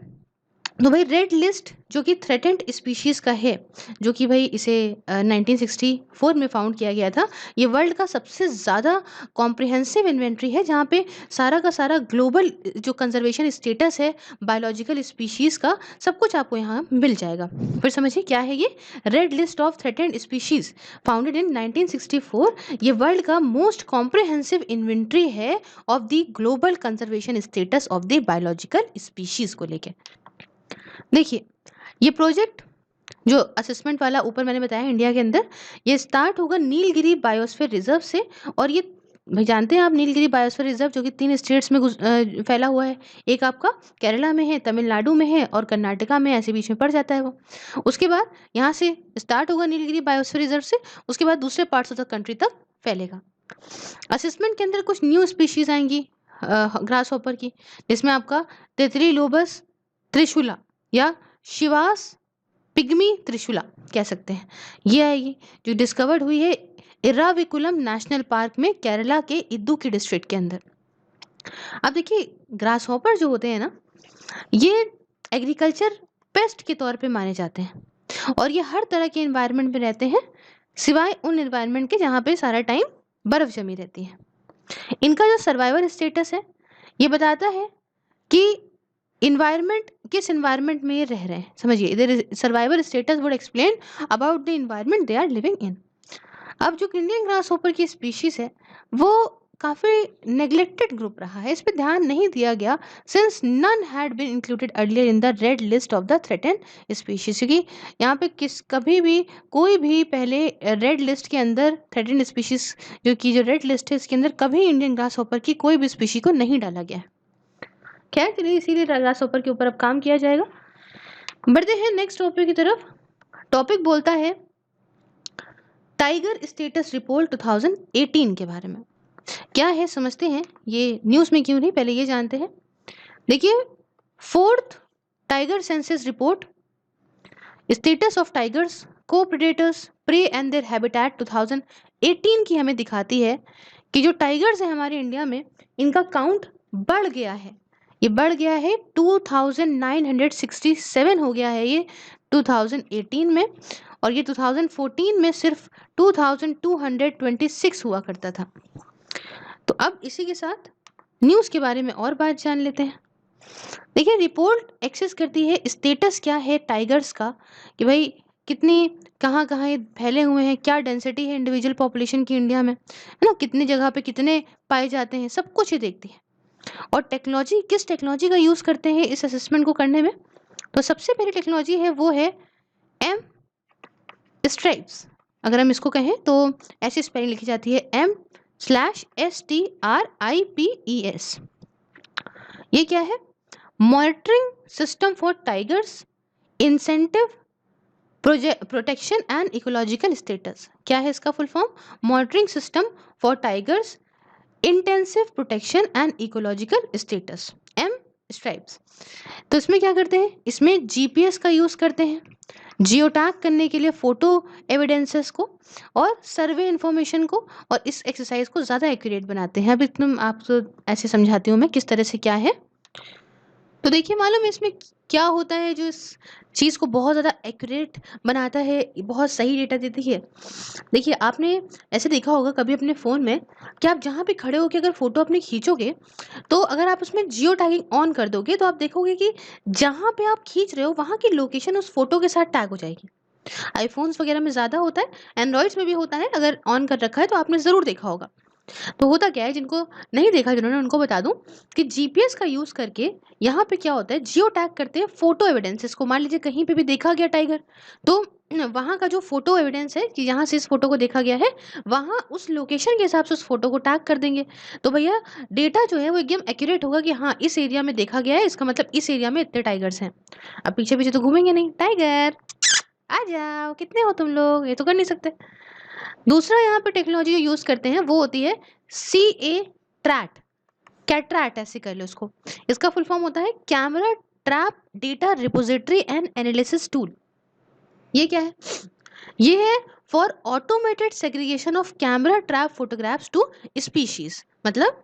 तो भाई रेड लिस्ट जो कि थ्रेटेंड स्पीशीज़ का है, जो कि भाई इसे 1964 में फाउंड किया गया था। ये वर्ल्ड का सबसे ज़्यादा कॉम्प्रिहेंसिव इन्वेंट्री है, जहाँ पे सारा का सारा ग्लोबल जो कंजर्वेशन स्टेटस है बायोलॉजिकल स्पीशीज़ का, सब कुछ आपको यहाँ मिल जाएगा। फिर समझिए क्या है ये red list of threatened species founded in 1964। ये वर्ल्ड का मोस्ट कॉम्प्रिहेंसिव इन्वेंट्री है of the global conservation status of the biological species को लेकर। देखिए ये प्रोजेक्ट जो असेसमेंट वाला ऊपर मैंने बताया इंडिया के अंदर, ये स्टार्ट होगा नीलगिरी बायोस्फीयर रिजर्व से। और ये भाई जानते हैं आप नीलगिरी बायोस्फीयर रिजर्व जो कि 3 स्टेट्स में फैला हुआ है, एक आपका केरला में है, तमिलनाडु में है और कर्नाटका में, ऐसे बीच में पड़ जाता है वो। उसके बाद यहाँ से स्टार्ट होगा नीलगिरी बायोस्फीयर रिजर्व से, उसके बाद दूसरे पार्ट्स ऑफ द कंट्री तक फैलेगा। असेसमेंट के अंदर कुछ न्यू स्पीशीज आएंगी ग्रास हॉपर की, जिसमें आपका तितली लोबस त्रिशूला या शिवास पिग्मी त्रिशूला कह सकते हैं, ये आएगी, जो डिस्कवर्ड हुई है इराविकुलम नेशनल पार्क में केरला के इदुक्की डिस्ट्रिक्ट के अंदर। अब देखिए ग्रास हॉपर जो होते हैं ना, ये एग्रीकल्चर पेस्ट के तौर पे माने जाते हैं, और ये हर तरह के एनवायरनमेंट में रहते हैं, सिवाय उन एनवायरनमेंट के जहाँ पे सारा टाइम बर्फ जमी रहती है। इनका जो सर्वाइवल स्टेटस है ये बताता है कि इन्वायरमेंट किस इन्वायरमेंट में ये रह रहे हैं। समझिए इधर survival status would explain about the environment they are living in. अब जो इंडियन ग्रास हॉपर की स्पीशीज है वो काफ़ी नेग्लेक्टेड ग्रुप रहा है, इस पर ध्यान नहीं दिया गया, since none had been included earlier in the red list of the threatened species. क्योंकि यहाँ पे कभी भी कोई भी पहले रेड लिस्ट के अंदर थ्रेटेंड स्पीशीज जो रेड लिस्ट है इसके अंदर कभी इंडियन ग्रास हॉपर की कोई भी स्पीशी को नहीं डाला गया है। खैर चलिए, इसीलिए ग्रास हॉपर के ऊपर अब काम किया जाएगा। बढ़ते हैं नेक्स्ट टॉपिक की तरफ। टॉपिक बोलता है टाइगर स्टेटस रिपोर्ट 2018 के बारे में। क्या है समझते हैं, ये न्यूज़ में क्यों नहीं, पहले ये जानते हैं। देखिए 4th tiger census report status of tigers, co predators, prey and their habitat 2018 की हमें दिखाती है कि जो टाइगर्स हैं हमारे इंडिया में, इनका काउंट बढ़ गया है। ये बढ़ गया है 2967 हो गया है ये 2018 में, और ये 2014 में सिर्फ 2226 हुआ करता था। तो अब इसी के साथ न्यूज़ के बारे में और बात जान लेते हैं। देखिए रिपोर्ट एक्सेस करती है स्टेटस क्या है टाइगर्स का, कि भाई कितनी कहाँ कहाँ ये फैले हुए हैं, क्या डेंसिटी है इंडिविजुअल पॉपुलेशन की इंडिया में, है ना, कितनी जगह पे कितने पाए जाते हैं, सब कुछ ये देखती है। और टेक्नोलॉजी, किस टेक्नोलॉजी का यूज़ करते हैं इस असेसमेंट को करने में, तो सबसे पहली टेक्नोलॉजी है वो है एम स्ट्राइप्स। अगर हम इसको कहें तो ऐसी स्पेलिंग लिखी जाती है STRIPES। ये क्या है? Monitoring system for tigers, incentive, protection and ecological status. क्या है इसका full form? Monitoring system for tigers, intensive protection and ecological status, M stripes. तो इसमें क्या करते हैं? इसमें जीपीएस का यूज करते हैं जियो टैग करने के लिए फोटो एविडेंसेस को और सर्वे इंफॉर्मेशन को, और इस एक्सरसाइज को ज़्यादा एक्यूरेट बनाते हैं। अभी तुम आपको ऐसे समझाती हूँ मैं किस तरह से क्या है। तो देखिए, मालूम है इसमें क्या होता है जो इस चीज़ को बहुत ज़्यादा एक्यूरेट बनाता है, बहुत सही डेटा देती है। देखिए, आपने ऐसे देखा होगा कभी अपने फ़ोन में कि आप जहाँ पे खड़े होकर अगर फ़ोटो अपनी खींचोगे, तो अगर आप उसमें जियो टैगिंग ऑन कर दोगे तो आप देखोगे कि जहाँ पे आप खींच रहे हो वहाँ की लोकेशन उस फोटो के साथ टैग हो जाएगी। आईफोन्स वगैरह में ज़्यादा होता है, एंड्रॉइड्स में भी होता है। अगर ऑन कर रखा है तो आपने ज़रूर देखा होगा। तो होता क्या है, जिनको नहीं देखा जिन्होंने, उनको बता दूं कि जीपीएस का यूज करके यहाँ पे क्या होता है, जियो टैग करते हैं फोटो एविडेंसेस को। मान लीजिए कहीं पे भी देखा गया टाइगर, तो वहाँ का जो फोटो एविडेंस है कि यहाँ से इस फोटो को देखा गया है, वहाँ उस लोकेशन के हिसाब से उस फोटो को टैग कर देंगे। तो भैया डेटा जो है वो एकदम एक्यूरेट होगा कि हाँ इस एरिया में देखा गया है, इसका मतलब इस एरिया में इतने टाइगर्स हैं। अब पीछे पीछे तो घूमेंगे नहीं, टाइगर आ जाओ, कितने हो तुम लोग, ये तो कर नहीं सकते। दूसरा यहाँ पे टेक्नोलॉजी जो यूज करते हैं वो होती है CA ट्रैट, कैट्रैट ऐसे कर लो इसको। इसका फुल फॉर्म होता है camera trap data repository and analysis tool. ये क्या है? ये है for automated segregation of camera trap photographs to species. मतलब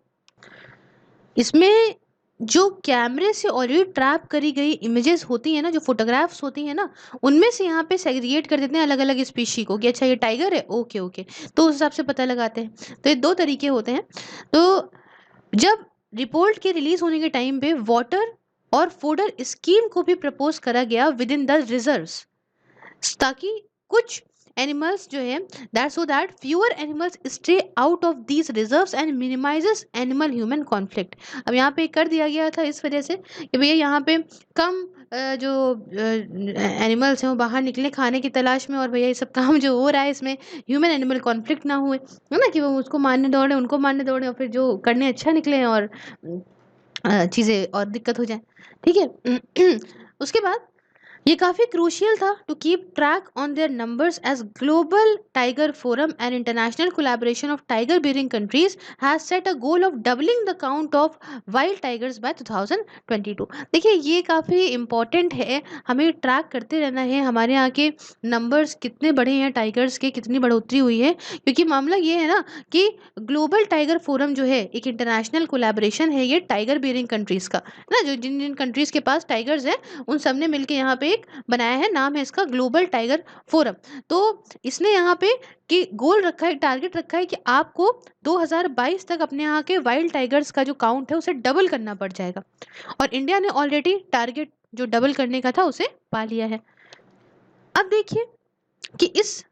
इसमें जो कैमरे से ऑलरेडी ट्रैप करी गई इमेजेस होती है ना, जो फोटोग्राफ्स होती है ना, उनमें से यहाँ पे सेग्रीगेट कर देते हैं अलग अलग स्पीशी को कि अच्छा ये टाइगर है, ओके ओके, तो उस हिसाब से पता लगाते हैं। तो ये दो तरीके होते हैं। तो जब रिपोर्ट के रिलीज होने के टाइम पे वाटर और फूडर स्कीम को भी प्रपोज करा गया विद इन द रिजर्व्स, ताकि कुछ एनिमल्स जो है that so that fewer animals stay out of these reserves and minimises animal human conflict. अब यहाँ पे कर दिया गया था इस वजह से कि भैया यहाँ पे कम जो एनिमल्स हैं वो बाहर निकले खाने की तलाश में, और भैया ये सब काम जो हो रहा है इसमें ह्यूमन एनिमल कॉन्फ्लिक्ट ना हुए, है ना, कि वो उसको मारने दौड़े, उनको मारने दौड़े, और फिर जो करने अच्छा निकले और चीज़ें और दिक्कत हो जाए। ठीक है। उसके बाद ये काफ़ी क्रूशियल था to keep track on their numbers as global tiger forum and international collaboration of tiger bearing countries has set a goal of doubling the count of wild tigers by 2022। देखिए ये काफ़ी इंपॉर्टेंट है, हमें track करते रहना है हमारे यहाँ के नंबर्स कितने बढ़े हैं, टाइगर्स के कितनी बढ़ोतरी हुई है। क्योंकि मामला ये है ना कि ग्लोबल टाइगर फोरम जो है एक इंटरनेशनल कोलैबोरेशन है ये टाइगर बियरिंग कंट्रीज़ का, है ना, जो जिन जिन कंट्रीज़ के पास टाइगर्स हैं उन सब ने मिलकर यहाँ पे एक बनाया है, नाम है इसका ग्लोबल टाइगर फोरम। तो इसने यहाँ पे कि गोल रखा है, टारगेट रखा है कि आपको 2022 तक अपने यहाँ के वाइल्ड टाइगर्स का जो काउंट है उसे डबल करना पड़ जाएगा, और इंडिया ने ऑलरेडी टारगेट जो डबल करने का था उसे पा लिया है। अब देखिए कि इस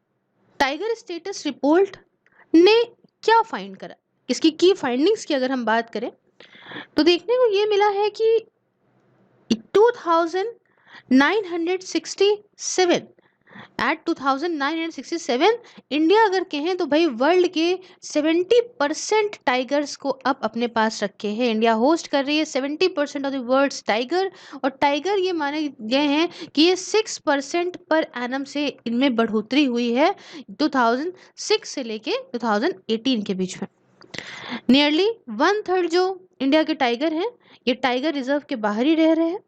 टाइगर स्टेटस रिपोर्ट ने क्या फाइंड करा, इसकी की फाइंडिंग्स की अगर हम बात करें तो देखने को ये मिला है कि 2967 एट 2967 इंडिया अगर कहें तो भाई वर्ल्ड के 70% टाइगर्स को अब अपने पास रखे हैं। इंडिया होस्ट कर रही है 70% ऑफ द वर्ल्ड्स टाइगर, और टाइगर ये माने गए हैं कि ये 6% पर एनम से इनमें बढ़ोतरी हुई है 2006 से लेके 2018 के बीच में। नियरली 1/3 जो इंडिया के टाइगर हैं ये टाइगर रिजर्व के बाहर ही रह रहे हैं।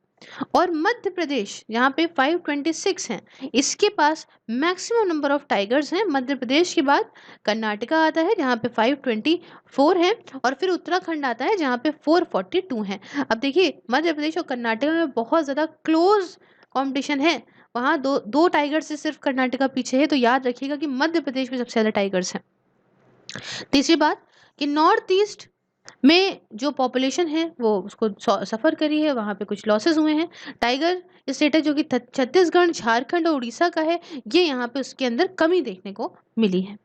और मध्य प्रदेश यहाँ पे 526 हैं, इसके पास मैक्सिमम नंबर ऑफ टाइगर्स हैं। मध्य प्रदेश के बाद कर्नाटका आता है जहाँ पे 524 हैं, और फिर उत्तराखंड आता है जहाँ पे 442 हैं। अब देखिए मध्य प्रदेश और कर्नाटका में बहुत ज़्यादा क्लोज कंपटीशन है, वहाँ दो दो टाइगर से सिर्फ कर्नाटका पीछे है, तो याद रखिएगा कि मध्य प्रदेश में सबसे ज़्यादा टाइगर्स हैं। तीसरी बात कि नॉर्थ ईस्ट में जो पॉपुलेशन है वो उसको सफ़र करी है, वहाँ पे कुछ लॉसेस हुए हैं। टाइगर स्टेटस जो कि छत्तीसगढ़, झारखंड और उड़ीसा का है, ये यहाँ पे उसके अंदर कमी देखने को मिली है।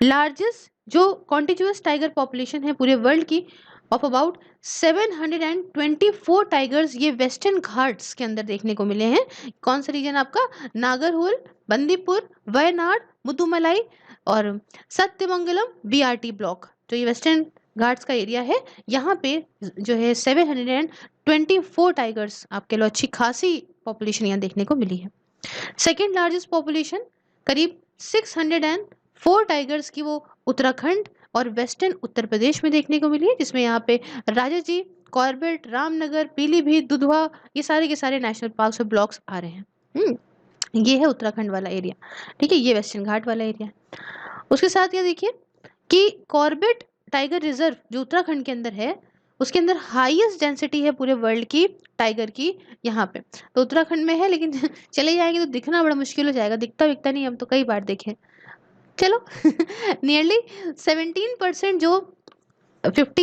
लार्जेस्ट जो कॉन्टिन्यूअस टाइगर पॉपुलेशन है पूरे वर्ल्ड की ऑफ अबाउट 724 टाइगर्स ये वेस्टर्न घाट्स के अंदर देखने को मिले हैं। कौन सा रीजन आपका? नागरहोल, बंदीपुर, वयनाड, मुदुमलाई और सत्यमंगलम BRT ब्लॉक, जो ये वेस्टर्न घाट्स का एरिया है, यहाँ पे जो है 724 टाइगर्स, आप कह लो अच्छी खासी पॉपुलेशन यहाँ देखने को मिली है। सेकेंड लार्जेस्ट पॉपुलेशन करीब 604 टाइगर्स की वो उत्तराखंड और वेस्टर्न उत्तर प्रदेश में देखने को मिली है, जिसमें यहाँ पे राजाजी, कॉर्बेट, रामनगर, पीलीभीत, दुधवा, ये सारे के सारे नेशनल पार्क्स और ब्लॉक्स आ रहे हैं। ये है उत्तराखंड वाला एरिया, ठीक है, ये वेस्टर्न घाट वाला एरिया है। उसके साथ ये देखिए कि कॉर्बेट टाइगर रिजर्व जो उत्तराखंड के अंदर है, उसके अंदर हाईएस्ट डेंसिटी है पूरे वर्ल्ड की टाइगर की यहाँ पे, तो उत्तराखंड में है, लेकिन चले जाएंगे तो दिखना बड़ा मुश्किल हो जाएगा, दिखता विकता नहीं, हम तो कई बार देखे। चलो नियरली 17% जो 50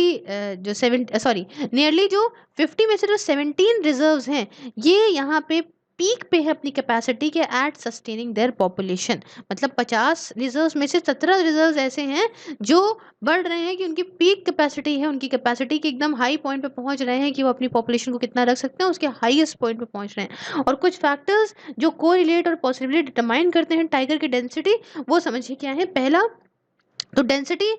में से जो 17 रिजर्व्स हैं, ये यहाँ पे पीक पे है अपनी कैपेसिटी के एट सस्टेनिंग देयर पॉपुलेशन। मतलब 50 रिजर्व्स में से 17 रिजर्व्स ऐसे हैं जो बढ़ रहे हैं कि उनकी पीक कैपेसिटी है, उनकी कैपेसिटी के एकदम हाई पॉइंट पे पहुंच रहे हैं कि वो अपनी पॉपुलेशन को कितना रख सकते हैं, उसके हाईएस्ट पॉइंट पे पहुंच रहे हैं। और कुछ फैक्टर्स जो कोरिलेट और पॉसिबली डिटरमाइन करते हैं टाइगर की डेंसिटी, वो समझिए क्या है। पहला तो density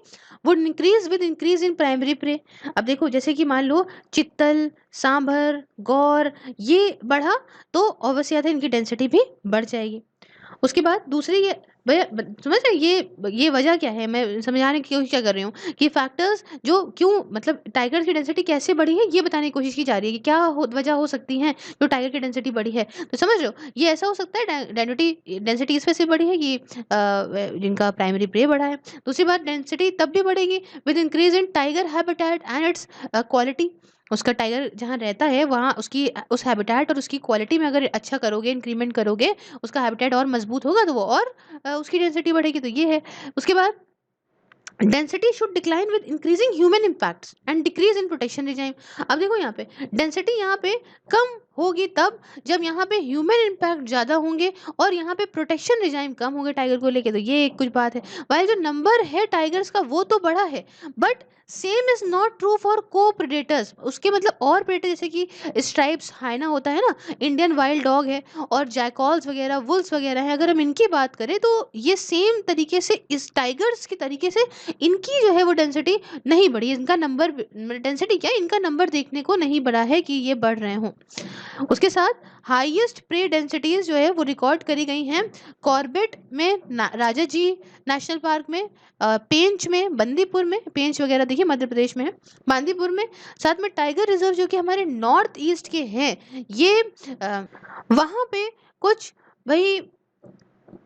would increase with increase in primary prey. अब देखो जैसे कि मान लो चित्तल, सांभर, गौर, ये बढ़ा तो ऑब्वियसली आता है इनकी डेंसिटी भी बढ़ जाएगी। उसके बाद दूसरी ये समझ रहे ये वजह क्या है, मैं समझाने की कोशिश क्या कर रही हूँ कि फैक्टर्स जो क्यों मतलब टाइगर की डेंसिटी कैसे बढ़ी है, ये बताने की कोशिश की जा रही है कि क्या वजह हो सकती है जो टाइगर की डेंसिटी बढ़ी है। तो समझ रहे हो, ये ऐसा हो सकता है डेंसिटी इस वजह से बढ़ी है कि जिनका प्राइमरी प्रे बढ़ा है। दूसरी बात, डेंसिटी तब भी बढ़ेगी with increase in tiger habitat and it's quality. उसका टाइगर जहाँ रहता है वहाँ उसकी उस हैबिटेट और उसकी क्वालिटी में अगर अच्छा करोगे, इंक्रीमेंट करोगे, उसका हैबिटेट और मजबूत होगा तो वो और उसकी डेंसिटी बढ़ेगी, तो ये है। उसके बाद density should decline with increasing human impacts and decrease in protection regime. अब देखो यहाँ पे डेंसिटी यहाँ पे कम होगी तब जब यहाँ पे ह्यूमन इम्पैक्ट ज़्यादा होंगे और यहाँ पे प्रोटेक्शन रिजाइम कम होंगे टाइगर को लेके, तो ये एक कुछ बात है। वाइल जो नंबर है टाइगर्स का वो तो बड़ा है, but same is not true for को प्रेडेटर्स। उसके मतलब और प्रेडेटर जैसे कि स्ट्राइप्स हाइना होता है ना, इंडियन वाइल्ड डॉग है, और जैकॉल्स वगैरह, वुल्स वगैरह है, अगर हम इनकी बात करें तो ये सेम तरीके से इस टाइगर्स की तरीके से इनकी जो है वो डेंसिटी नहीं बढ़ी, इनका नंबर डेंसिटी क्या, इनका नंबर देखने को नहीं बढ़ा है कि ये बढ़ रहे हों। उसके साथ हाईएस्ट प्रे डेंसिटीज जो है वो रिकॉर्ड करी गई हैं कॉर्बेट में, राजाजी नेशनल पार्क में, पेंच में, बंदीपुर में, पेंच वगैरह देखिए मध्य प्रदेश में है, बांदीपुर में, साथ में टाइगर रिजर्व जो कि हमारे नॉर्थ ईस्ट के हैं, ये वहाँ पे कुछ वही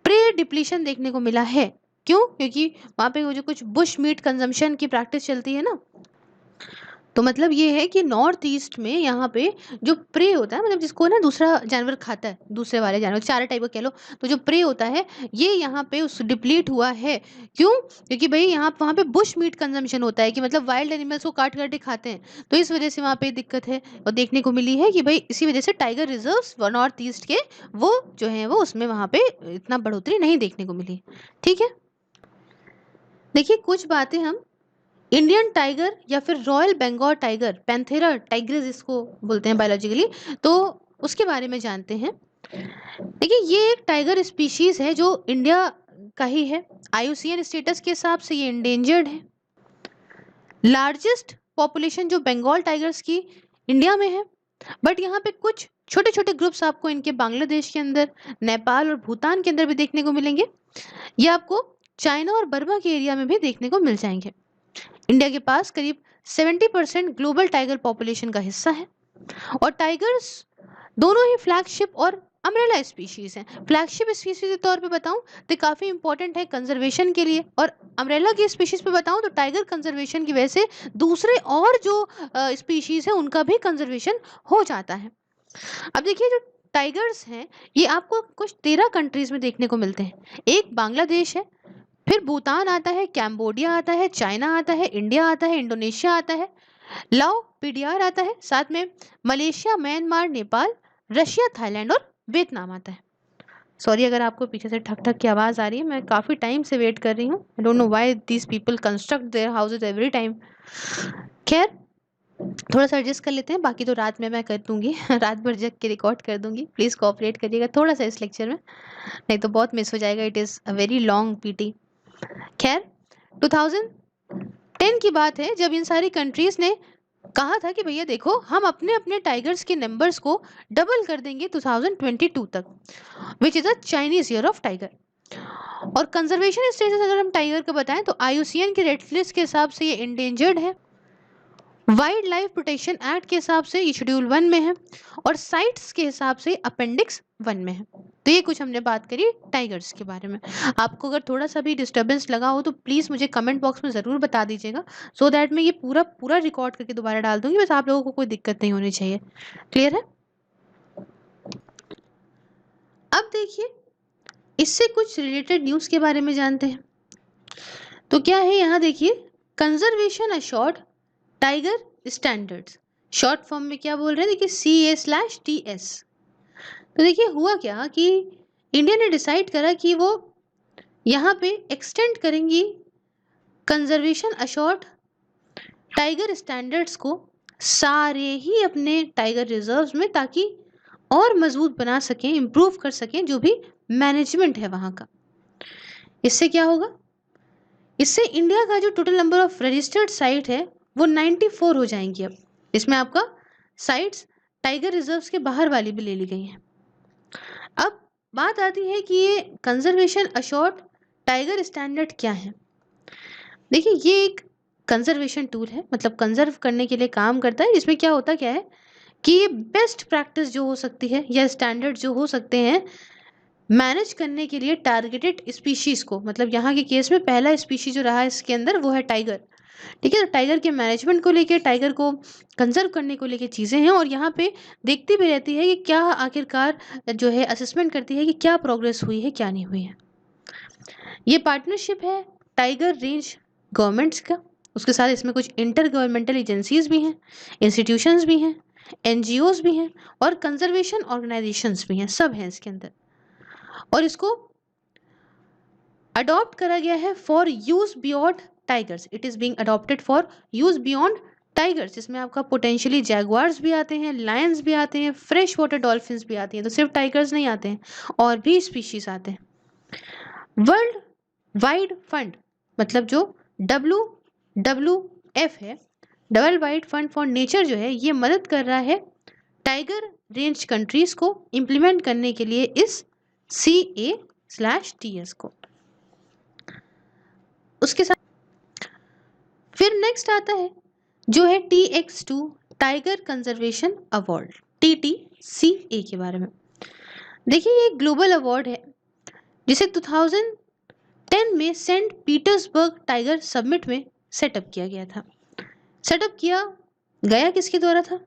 प्रे डिप्लीशन देखने को मिला है। क्यों? क्योंकि वहाँ पे वो जो कुछ बुश मीट कंजम्पशन की प्रैक्टिस चलती है ना, तो मतलब ये है कि नॉर्थ ईस्ट में यहाँ पे जो प्रे होता है, मतलब जिसको ना दूसरा जानवर खाता है, दूसरे वाले जानवर चारा टाइप का कह लो, तो जो प्रे होता है ये यहाँ पे उस डिप्लीट हुआ है। क्यों? क्योंकि भाई यहाँ वहाँ पे बुश मीट कंजम्पशन होता है कि मतलब वाइल्ड एनिमल्स को काट काट के खाते हैं, तो इस वजह से वहाँ पे दिक्कत है और देखने को मिली है कि भाई इसी वजह से टाइगर रिजर्व नॉर्थ ईस्ट के वो जो है वो उसमें वहाँ पे इतना बढ़ोतरी नहीं देखने को मिली। ठीक है, देखिए कुछ बातें हम इंडियन टाइगर या फिर royal Bengal tiger, panthera tigris इसको बोलते हैं बायोलॉजिकली, तो उसके बारे में जानते हैं। देखिए ये एक टाइगर स्पीशीज है जो इंडिया का ही है, IUCN स्टेटस के हिसाब से ये इंडेंजर्ड है। लार्जेस्ट पॉपुलेशन जो बंगाल टाइगर्स की इंडिया में है, बट यहाँ पे कुछ छोटे छोटे ग्रुप्स आपको इनके बांग्लादेश के अंदर, नेपाल और भूटान के अंदर भी देखने को मिलेंगे। ये आपको चाइना और बर्मा के एरिया में भी देखने को मिल जाएंगे। इंडिया के पास करीब 70% ग्लोबल टाइगर पॉपुलेशन का हिस्सा है, और टाइगर्स दोनों ही फ्लैगशिप और अम्ब्रेला स्पीशीज हैं। फ्लैगशिप स्पीशीज के तौर पे बताऊं तो काफ़ी इंपॉर्टेंट है कंजर्वेशन के लिए, और अम्ब्रेला की स्पीशीज पे बताऊं तो टाइगर कंजर्वेशन की वजह से दूसरे और जो स्पीशीज हैं उनका भी कंजर्वेशन हो जाता है। अब देखिए जो टाइगर्स हैं ये आपको कुछ 13 कंट्रीज में देखने को मिलते हैं। एक बांग्लादेश है, फिर भूटान आता है, कैम्बोडिया आता है, चाइना आता है, इंडिया आता है, इंडोनेशिया आता है, लाओ पीडीआर आता है, साथ में Malaysia, Myanmar, Nepal, Russia, Thailand और वियतनाम आता है। सॉरी अगर आपको पीछे से ठक ठक की आवाज़ आ रही है, मैं काफ़ी टाइम से वेट कर रही हूँ। I don't know why these people construct their houses every time. खैर थोड़ा सा एडजस्ट कर लेते हैं, बाकी तो रात में मैं कर दूंगी रात भर जग के रिकॉर्ड कर दूंगी। प्लीज़ कोऑपरेट करिएगा थोड़ा सा इस लेक्चर में, नहीं तो बहुत मिस हो जाएगा। It is a very long PT. खैर 2010 की बात है जब इन सारी कंट्रीज ने कहा था कि भैया देखो हम अपने अपने टाइगर्स के नंबर्स को डबल कर देंगे 2022 तक, which is a Chinese year of tiger. और कंजर्वेशन स्टेटस अगर हम टाइगर का बताएं तो IUCN की रेड लिस्ट के हिसाब से ये इंडेंजर्ड है, वाइल्ड लाइफ प्रोटेक्शन एक्ट के हिसाब से ये शेड्यूल 1 में है, और साइट्स के हिसाब से अपेंडिक्स 1 में है। तो ये कुछ हमने बात करी टाइगर्स के बारे में। आपको अगर थोड़ा सा भी डिस्टर्बेंस लगा हो तो प्लीज़ मुझे कमेंट बॉक्स में ज़रूर बता दीजिएगा, सो दैट मैं ये पूरा पूरा रिकॉर्ड करके दोबारा डाल दूंगी, बस आप लोगों को कोई दिक्कत नहीं होनी चाहिए। क्लियर है? अब देखिए इससे कुछ रिलेटेड न्यूज़ के बारे में जानते हैं। तो क्या है यहाँ देखिए, conservation assured tiger standards, short form में क्या बोल रहे हैं, देखिए CA/TS। तो देखिए हुआ क्या कि इंडिया ने डिसाइड करा कि वो यहाँ पे एक्सटेंड करेंगी कंजर्वेशन अशोर्ड टाइगर स्टैंडर्ड्स को सारे ही अपने टाइगर रिजर्व्स में, ताकि और मजबूत बना सकें, इम्प्रूव कर सकें जो भी मैनेजमेंट है वहाँ का। इससे क्या होगा, इससे इंडिया का जो total number of registered site है वो 94 हो जाएंगी। अब इसमें आपका साइट्स टाइगर रिजर्व्स के बाहर वाली भी ले ली गई हैं। अब बात आती है कि ये कंजर्वेशन अशोर्ड टाइगर स्टैंडर्ड क्या है। देखिए ये एक कंजर्वेशन टूल है, मतलब कंजर्व करने के लिए काम करता है। इसमें क्या होता क्या है कि ये बेस्ट प्रैक्टिस जो हो सकती है या स्टैंडर्ड जो हो सकते हैं मैनेज करने के लिए टारगेटेड स्पीशीज को, मतलब यहाँ के केस में पहला स्पीशीज जो रहा है इसके अंदर वो है टाइगर। ठीक है, तो टाइगर के मैनेजमेंट को लेके, टाइगर को कंजर्व करने को लेके चीज़ें हैं, और यहाँ पे देखती भी रहती है कि क्या आखिरकार जो है असेसमेंट करती है कि क्या प्रोग्रेस हुई है क्या नहीं हुई है। ये पार्टनरशिप है टाइगर रेंज गवर्नमेंट्स का, उसके साथ इसमें कुछ इंटर गवर्नमेंटल एजेंसीज भी हैं, इंस्टीट्यूशंस भी हैं, NGOs भी हैं, और कंजर्वेशन ऑर्गेनाइजेशंस भी हैं, सब हैं इसके अंदर। और इसको अडॉप्ट करा गया है for use beyond tigers, it is being adopted for use beyond tigers. इसमें आपका पोटेंशियली जैगुआर्स भी आते हैं, लायंस भी आते हैं, फ्रेश वाटर डॉल्फिन्स भी आती हैं, तो सिर्फ टाइगर्स नहीं आते हैं, और भी स्पीशीज आते हैं। वर्ल्ड वाइड फंड, मतलब जो WWF है, world wide fund for nature, जो है ये मदद कर रहा है टाइगर रेंज कंट्रीज को इम्प्लीमेंट करने के लिए इस CA/TS को। उसके साथ फिर नेक्स्ट आता है जो है TX2 tiger conservation award, TTCA के बारे में। देखिए ये ग्लोबल अवार्ड है जिसे 2010 में सेंट पीटर्सबर्ग टाइगर समिट में सेटअप किया गया था। सेटअप किया गया किसके द्वारा था,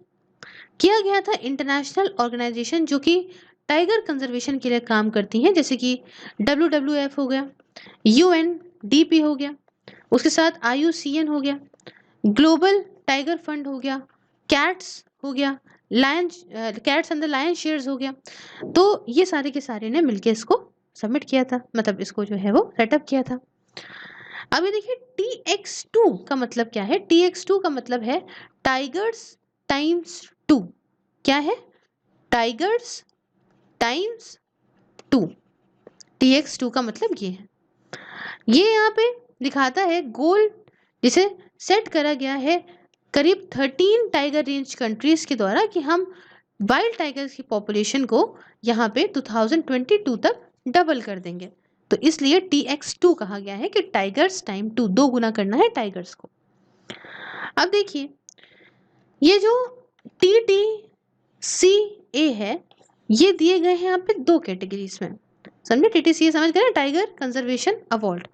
किया गया था इंटरनेशनल ऑर्गेनाइजेशन जो कि टाइगर कंजर्वेशन के लिए काम करती हैं, जैसे कि WWF हो गया, UNDP हो गया, उसके साथ IUCN हो गया, ग्लोबल टाइगर फंड हो गया, कैट्स हो गया, lion cats under lion shares हो गया। तो ये सारे के सारे ने मिलकर इसको सबमिट किया था, मतलब इसको जो है वो सेटअप किया था। अभी देखिए TX2 का मतलब क्या है, TX2 का मतलब है टाइगर्स टाइम्स 2। क्या है, टाइगर्स टाइम्स 2, TX2 का मतलब ये है। ये यहाँ पे दिखाता है गोल जिसे सेट करा गया है करीब 13 टाइगर रेंज कंट्रीज के द्वारा कि हम वाइल्ड टाइगर्स की पॉपुलेशन को यहाँ पे 2022 तक डबल कर देंगे। तो इसलिए TX2 कहा गया है कि टाइगर्स टाइम 2, 2 गुना करना है टाइगर्स को। अब देखिए ये जो TTCA है ये दिए गए हैं यहाँ पे 2 कैटेगरीज में, समझे, TTCA समझ गए, टाइगर कंजर्वेशन अवार्ड।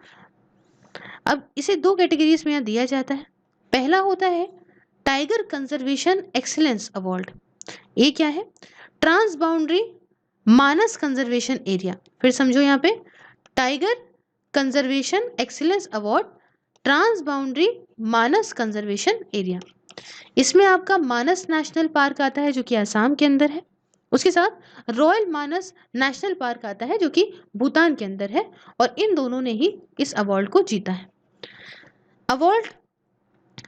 अब इसे 2 कैटेगरीज में यहाँ दिया जाता है। पहला होता है टाइगर कंजर्वेशन एक्सीलेंस अवार्ड। ये क्या है, trans boundary Manas conservation area. फिर समझो यहाँ पे tiger conservation excellence award trans boundary Manas conservation area. इसमें आपका मानस नेशनल पार्क आता है जो कि आसाम के अंदर है, उसके साथ रॉयल मानस नेशनल पार्क आता है जो कि भूटान के अंदर है, और इन दोनों ने ही इस अवार्ड को जीता है। अवार्ड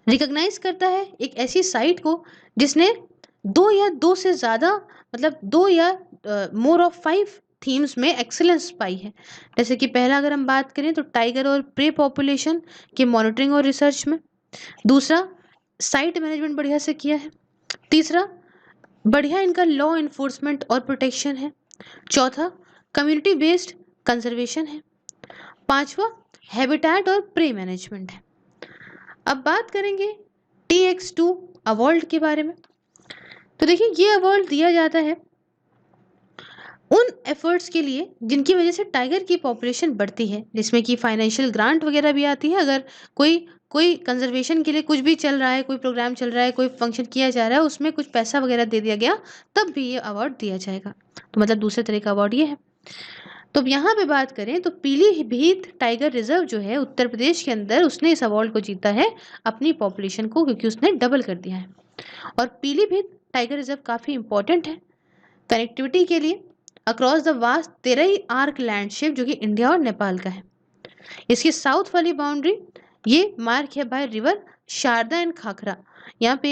रिकॉग्नाइज करता है एक ऐसी साइट को जिसने 2 या 2 से ज़्यादा, मतलब 2 या मोर ऑफ 5 थीम्स में एक्सीलेंस पाई है। जैसे कि पहला अगर हम बात करें तो टाइगर और प्रे पॉपुलेशन के मॉनिटरिंग और रिसर्च में, दूसरा, साइट मैनेजमेंट बढ़िया से किया है। तीसरा, बढ़िया इनका लॉ इन्फोर्समेंट और प्रोटेक्शन है। चौथा, कम्युनिटी बेस्ड कंजर्वेशन है। पांचवा, हैबिटेट और प्रे मैनेजमेंट है। अब बात करेंगे TX2 अवार्ड के बारे में। तो देखिए, ये अवार्ड दिया जाता है उन एफर्ट्स के लिए जिनकी वजह से टाइगर की पॉपुलेशन बढ़ती है, जिसमें कि फाइनेंशियल ग्रांट वगैरह भी आती है। अगर कोई कोई कंजर्वेशन के लिए कुछ भी चल रहा है, कोई प्रोग्राम चल रहा है, कोई फंक्शन किया जा रहा है, उसमें कुछ पैसा वगैरह दे दिया गया, तब भी ये अवार्ड दिया जाएगा। तो मतलब दूसरे तरह का अवार्ड ये है। तो अब यहाँ पे बात करें तो पीलीभीत टाइगर रिजर्व जो है उत्तर प्रदेश के अंदर, उसने इस अवार्ड को जीता है अपनी पॉपुलेशन को, क्योंकि उसने डबल कर दिया है। और पीलीभीत टाइगर रिजर्व काफ़ी इंपॉर्टेंट है कनेक्टिविटी के लिए अक्रॉस द वास्ट तेरई आर्क लैंडशिप, जो कि इंडिया और नेपाल का है। इसकी साउथ वाली बाउंड्री ये मार्क है by river Sharda and Khakhra. यहाँ पे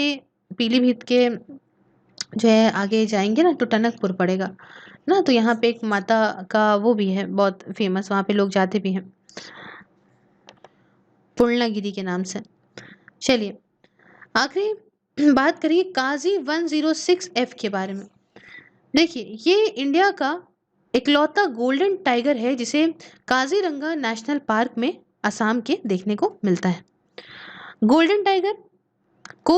पीलीभीत के जो है आगे जाएंगे ना तो टनकपुर पड़ेगा ना, तो यहाँ पे एक माता का वो भी है बहुत फेमस, वहाँ पे लोग जाते भी हैं पूर्णागिरी के नाम से। चलिए आखिरी बात करिए काजी 106F के बारे में। देखिए, ये इंडिया का इकलौता गोल्डन टाइगर है जिसे काजीरंगा नेशनल पार्क में असम के देखने को मिलता है। गोल्डन टाइगर को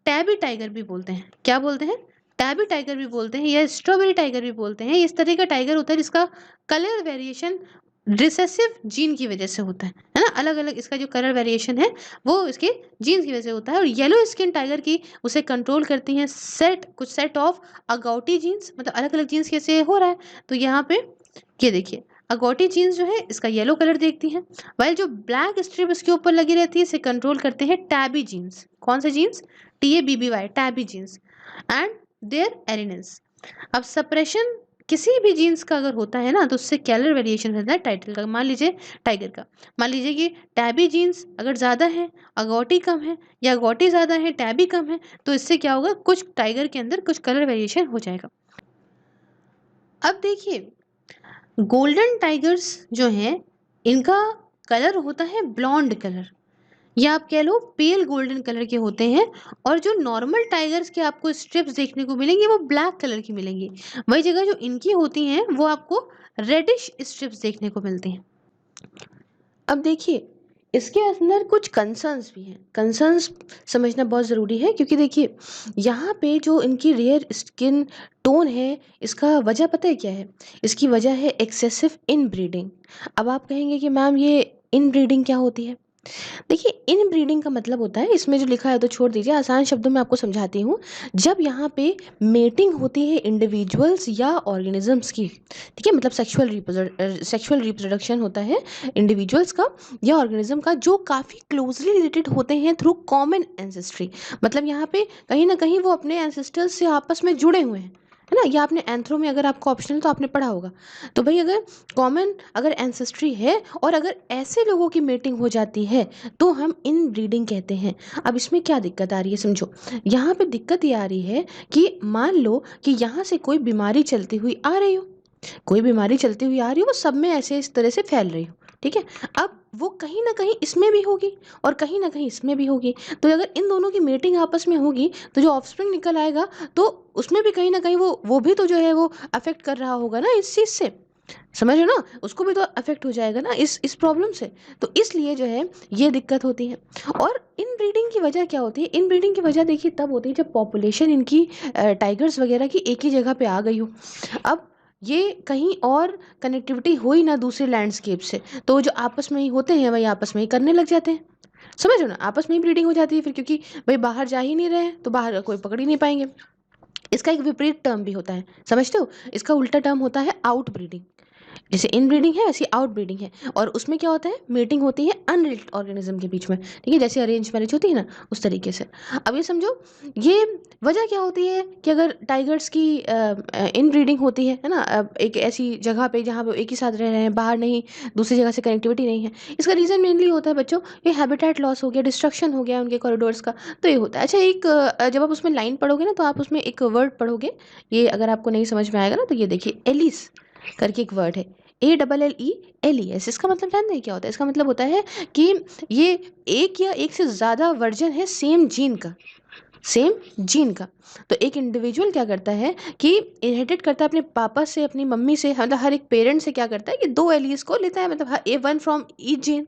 टैबी टाइगर भी बोलते हैं। क्या बोलते हैं? टैबी टाइगर भी बोलते हैं या स्ट्रॉबेरी टाइगर भी बोलते हैं। इस तरह का टाइगर होता है जिसका कलर वेरिएशन रिसेसिव जीन की वजह से होता है ना। अलग अलग इसका जो कलर वेरिएशन है वो इसके जीन्स की वजह से होता है। और येलो स्किन टाइगर की उसे कंट्रोल करती हैं कुछ सेट ऑफ अगौटी जीन्स, मतलब अलग अलग जीन्स कैसे हो रहा है। तो यहाँ पे ये देखिए, अगौटी जीन्स जो है इसका येलो कलर देखती हैं, वाइल जो ब्लैक स्ट्रिप इसके ऊपर लगी रहती है इसे कंट्रोल करते हैं टैबी जीन्स। कौन से genes? TABBY, tabby genes and their एरिनेंस। अब सप्रेशन किसी भी जीन्स का अगर होता है ना तो उससे कलर वेरिएशन रहता है टाइटल का। मान लीजिए टाइगर का, मान लीजिए कि टैबी जीन्स अगर ज़्यादा है, अगौटी कम है, या अगौटी ज़्यादा है टैबी कम है, तो इससे क्या होगा, कुछ टाइगर के अंदर कुछ कलर वेरिएशन हो जाएगा। अब देखिए, गोल्डन टाइगर्स जो हैं इनका कलर होता है ब्लॉन्ड कलर, या आप कह लो पेल गोल्डन कलर के होते हैं। और जो नॉर्मल टाइगर्स के आपको स्ट्रिप्स देखने को मिलेंगी वो ब्लैक कलर की मिलेंगी। वही जगह जो इनकी होती हैं वो आपको रेडिश स्ट्रिप्स देखने को मिलती हैं। अब देखिए, इसके अंदर कुछ कंसर्न्स भी हैं। कंसर्न्स समझना बहुत ज़रूरी है, क्योंकि देखिए यहाँ पे जो इनकी रेयर स्किन टोन है, इसका वजह पता है क्या है? इसकी वजह है एक्सेसिव इनब्रीडिंग। अब आप कहेंगे कि मैम ये इनब्रीडिंग क्या होती है? देखिए, इन ब्रीडिंग का मतलब होता है, इसमें जो लिखा है तो छोड़ दीजिए, आसान शब्दों में आपको समझाती हूँ। जब यहाँ पे मेटिंग होती है इंडिविजुअल्स या ऑर्गेनिजम्स की, ठीक है, मतलब सेक्सुअल रिप्रोडक्शन होता है इंडिविजुअल्स का या ऑर्गेनिज्म का, जो काफ़ी क्लोजली रिलेटेड होते हैं थ्रू कॉमन एंसेस्ट्री। मतलब यहाँ पे कहीं ना कहीं वो अपने एंसेस्टर्स से आपस में जुड़े हुए हैं, है ना। या आपने एंथ्रो में, अगर आपको ऑप्शनल तो आपने पढ़ा होगा। तो भाई अगर कॉमन अगर एंसेस्ट्री है और अगर ऐसे लोगों की मेटिंग हो जाती है तो हम इन ब्रीडिंग कहते हैं। अब इसमें क्या दिक्कत आ रही है समझो। यहाँ पे दिक्कत ये आ रही है कि मान लो कि यहाँ से कोई बीमारी चलती हुई आ रही हो, कोई बीमारी चलती हुई आ रही हो, वो सब में ऐसे इस तरह से फैल रही हो, ठीक है। अब वो कहीं ना कहीं इसमें भी होगी और कहीं ना कहीं इसमें भी होगी। तो अगर इन दोनों की मेटिंग आपस में होगी तो जो ऑफस्प्रिंग निकल आएगा तो उसमें भी कहीं ना कहीं वो भी तो जो है वो अफेक्ट कर रहा होगा ना इस चीज़ से। समझ रहे हो ना, उसको भी तो अफेक्ट हो जाएगा ना इस प्रॉब्लम से। तो इसलिए जो है ये दिक्कत होती है। और इन ब्रीडिंग की वजह क्या होती है? इन ब्रीडिंग की वजह देखिए तब होती है जब पॉपुलेशन इनकी टाइगर्स वगैरह की एक ही जगह पे आ गई हो। अब ये कहीं और कनेक्टिविटी हो ही ना दूसरे लैंडस्केप से, तो जो आपस में ही होते हैं वही आपस में ही करने लग जाते हैं। समझ रहे हो ना, आपस में ही ब्रीडिंग हो जाती है फिर, क्योंकि भाई बाहर जा ही नहीं रहे हैं तो बाहर का कोई पकड़ ही नहीं पाएंगे। इसका एक विपरीत टर्म भी होता है, समझते हो? इसका उल्टा टर्म होता है आउट ब्रीडिंग। जैसे इन ब्रीडिंग है वैसे आउट ब्रीडिंग है। और उसमें क्या होता है, मीटिंग होती है अनरिलेटेड ऑर्गेनिज्म के बीच में, ठीक है, जैसे अरेंज मैरिज होती है ना उस तरीके से। अब ये समझो, ये वजह क्या होती है कि अगर टाइगर्स की इन ब्रीडिंग होती है ना, एक ऐसी जगह पे जहाँ पे एक ही साथ रह रहे हैं, बाहर नहीं, दूसरी जगह से कनेक्टिविटी नहीं है। इसका रीज़न मेनली होता है बच्चों, ये हैबिटेट लॉस हो गया, डिस्ट्रक्शन हो गया उनके कॉरिडोर्स का, तो ये होता है। अच्छा, एक जब आप उसमें लाइन पढ़ोगे ना तो आप उसमें एक वर्ड पढ़ोगे, ये अगर आपको नहीं समझ में आएगा ना तो ये देखिए, एलिस करके एक वर्ड है। ALLES। इसका मतलब जानते हैं क्या होता है? इसका मतलब होता है कि ये एक या एक से ज़्यादा वर्जन है सेम जीन का। तो एक इंडिविजुअल क्या करता है कि इनहेरिट करता है अपने पापा से, अपनी मम्मी से, मतलब हर एक पेरेंट से क्या करता है कि 2 एलील्स को लेता है, मतलब ए वन फ्रॉम ईच जीन,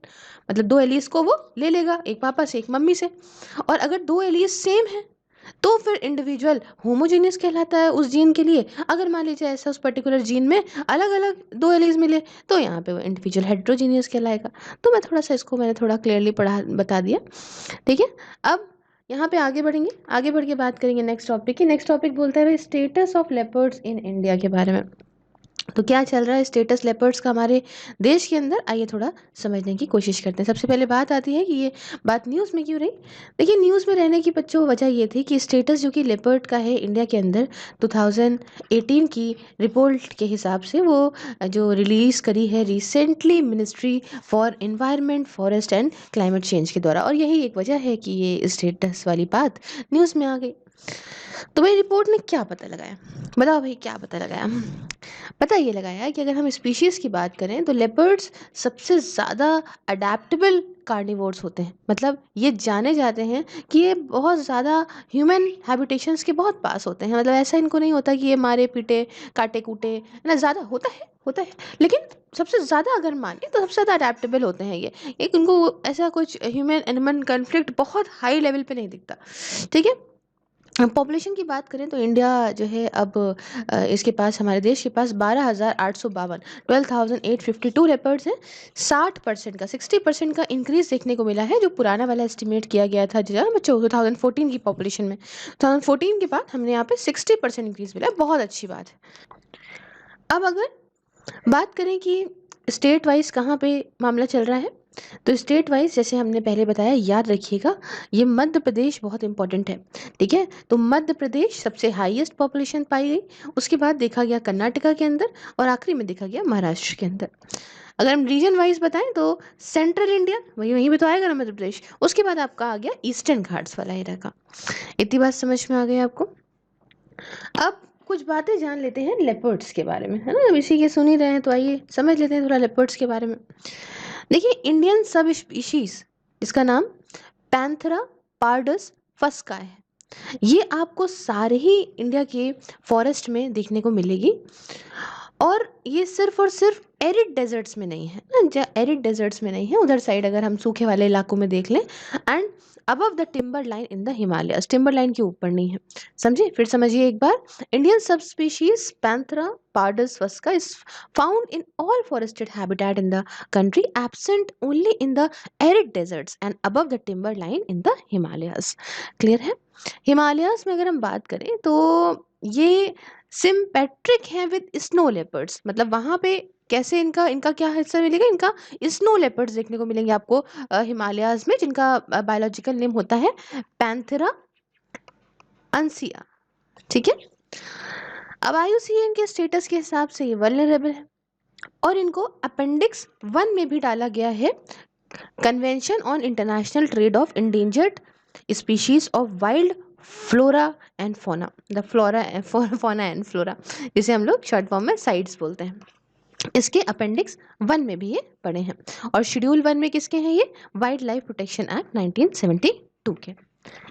मतलब 2 एलील्स को वो ले लेगा, एक पापा से एक मम्मी से। और अगर 2 एलील्स सेम है तो फिर इंडिविजुअल होमोजेनियस कहलाता है उस जीन के लिए। अगर मान लीजिए ऐसा उस पर्टिकुलर जीन में अलग अलग 2 एलील्स मिले तो यहाँ पे वो इंडिविजुअल हेट्रोजीनियस कहलाएगा। तो मैं थोड़ा सा इसको मैंने थोड़ा क्लियरली पढ़ा बता दिया, ठीक है। अब यहाँ पे आगे बढ़ेंगे, आगे बढ़ के बात करेंगे नेक्स्ट टॉपिक की। नेक्स्ट टॉपिक बोलता है status of leopards in India के बारे में। तो क्या चल रहा है स्टेटस लेपर्ड्स का हमारे देश के अंदर, आइए थोड़ा समझने की कोशिश करते हैं। सबसे पहले बात आती है कि ये बात न्यूज़ में क्यों रही। देखिए न्यूज़ में रहने की बच्चों वजह ये थी कि स्टेटस जो कि लेपर्ड का है इंडिया के अंदर 2018 की रिपोर्ट के हिसाब से, वो जो रिलीज़ करी है recently ministry for environment forest and climate change के द्वारा, और यही एक वजह है कि ये स्टेटस वाली बात न्यूज़ में आ गई। तो भाई रिपोर्ट ने क्या पता लगाया, बताओ भाई क्या पता लगाया। पता ये लगाया कि अगर हम स्पीशीज़ की बात करें तो लेपर्ड्स सबसे ज़्यादा अडेप्टेबल कार्निवोर्स होते हैं। मतलब ये जाने जाते हैं कि ये बहुत ज़्यादा ह्यूमन हैबिटेशंस के बहुत पास होते हैं। मतलब ऐसा इनको नहीं होता कि ये मारे पीटे काटे कूटे, है ना, ज़्यादा होता है, लेकिन सबसे ज़्यादा अगर माने तो सबसे ज़्यादा अडेप्टेबल होते हैं ये। एक उनको ऐसा कुछ ह्यूमन एनिमल कन्फ्लिक्ट बहुत हाई लेवल पे नहीं दिखता, ठीक है। पॉपुलेशन की बात करें तो इंडिया जो है अब इसके पास, हमारे देश के पास 12,852 12,852 लेपर्ड्स हैं। 60% का 60% का इंक्रीज देखने को मिला है, जो पुराना वाला एस्टिमेट किया गया था जो बच्चों 2014 की पॉपुलेशन में। 2014 के बाद हमने यहाँ पे 60% इंक्रीज मिला है, बहुत अच्छी बात है। अब अगर बात करें कि स्टेट वाइज कहाँ पे मामला चल रहा है, तो स्टेट वाइज जैसे हमने पहले बताया, याद रखिएगा ये मध्य प्रदेश बहुत इंपॉर्टेंट है, ठीक है। तो मध्य प्रदेश सबसे हाईएस्ट पॉपुलेशन पाई गई, उसके बाद देखा गया कर्नाटका के अंदर, और आखिरी में देखा गया महाराष्ट्र के अंदर। अगर हम रीजन वाइज बताएं तो सेंट्रल इंडिया वही वहीं भी तो आएगा ना, मध्य प्रदेश। उसके बाद आपका आ गया ईस्टर्न घाट्स वाला इलाका। इतनी बात समझ में आ गई आपको। अब कुछ बातें जान लेते हैं लेपर्ड्स के बारे में, है ना, अब इसी के सुन ही रहे हैं तो आइए समझ लेते हैं थोड़ा लेपर्ड्स के बारे में। देखिए इंडियन सब स्पीशीज जिसका नाम पैंथेरा पार्डस फस्का है, ये आपको सारे ही इंडिया के फॉरेस्ट में देखने को मिलेगी। और ये सिर्फ और सिर्फ एरिड डेजर्ट्स में नहीं है ना, एरिड डेजर्ट्स में नहीं है, उधर साइड अगर हम सूखे वाले इलाकों में देख लें, and above the timber line in the Himalayas, timber line के ऊपर नहीं है। समझे, फिर समझिए एक बार। Indian subspecies Panthera pardus fusca is found in all forested habitat in the country, absent only in the arid deserts and above the timber line in the Himalayas। Clear है। हिमालयस में अगर हम बात करें तो ये sympatric है with snow leopards, मतलब वहां पे कैसे इनका इनका क्या हिस्सा मिलेगा, इनका स्नो लेपर्ड्स देखने को मिलेंगे आपको हिमालयस में, जिनका बायोलॉजिकल नेम होता है पैंथेरा अंसिया, ठीक है। अब IUCN के स्टेटस के हिसाब से ये वल्नरेबल है, और इनको अपेंडिक्स 1 में भी डाला गया है, convention on international trade off endangered species of wild flora and fauna, the फोना एंड फ्लोरा, जिसे हम लोग शॉर्ट फॉर्म में साइट्स बोलते हैं। इसके अपेंडिक्स 1 में भी ये पड़े हैं, और शेड्यूल 1 में किसके हैं, ये वाइल्ड लाइफ प्रोटेक्शन एक्ट 1972 के।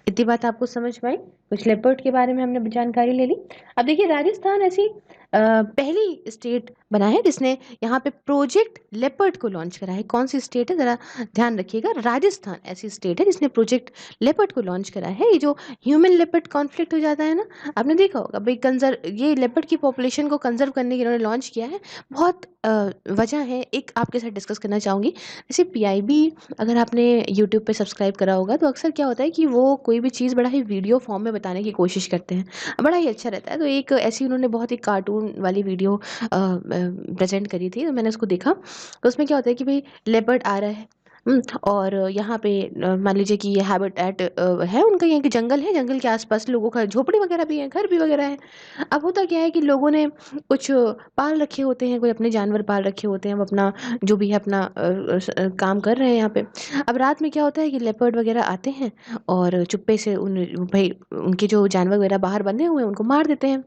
इतनी बात आपको समझ में आई, कुछ लेपर्ड के बारे में हमने जानकारी ले ली। अब देखिए राजस्थान ऐसी पहली स्टेट बना है जिसने यहाँ पे प्रोजेक्ट लेपर्ड को लॉन्च करा है। कौन सी स्टेट है, जरा ध्यान रखिएगा, राजस्थान ऐसी स्टेट है जिसने प्रोजेक्ट लेपर्ड को लॉन्च करा है। ये जो ह्यूमन लेपर्ड कॉन्फ्लिक्ट हो जाता है ना, आपने देखा होगा भाई, ये लेपर्ड की पॉपुलेशन को कंजर्व करने के इन्होंने लॉन्च किया है। बहुत वजह है, एक आपके साथ डिस्कस करना चाहूँगी। जैसे PIB अगर आपने यूट्यूब पे सब्सक्राइब करा होगा तो अक्सर क्या होता है कि वो कोई भी चीज़ बड़ा ही वीडियो फॉर्म में बताने की कोशिश करते हैं, बड़ा ही अच्छा रहता है। तो एक ऐसी उन्होंने बहुत ही कार्टून वाली वीडियो प्रेजेंट करी थी, तो मैंने उसको देखा। तो उसमें क्या होता है कि भाई लेपर्ड आ रहा है, और यहाँ पे मान लीजिए कि ये हैबिटेट है उनका, यहाँ के जंगल है, जंगल के आसपास लोगों का झोपड़ी वगैरह भी है, घर भी वगैरह है। अब होता क्या है कि लोगों ने कुछ पाल रखे होते हैं, कोई अपने जानवर पाल रखे होते हैं, वो अपना जो भी है अपना काम कर रहे हैं यहाँ पे। अब रात में क्या होता है कि लेपर्ड वगैरह आते हैं और चुप्पे से भाई उनके जो जानवर वगैरह बाहर बंधे हुए हैं उनको मार देते हैं।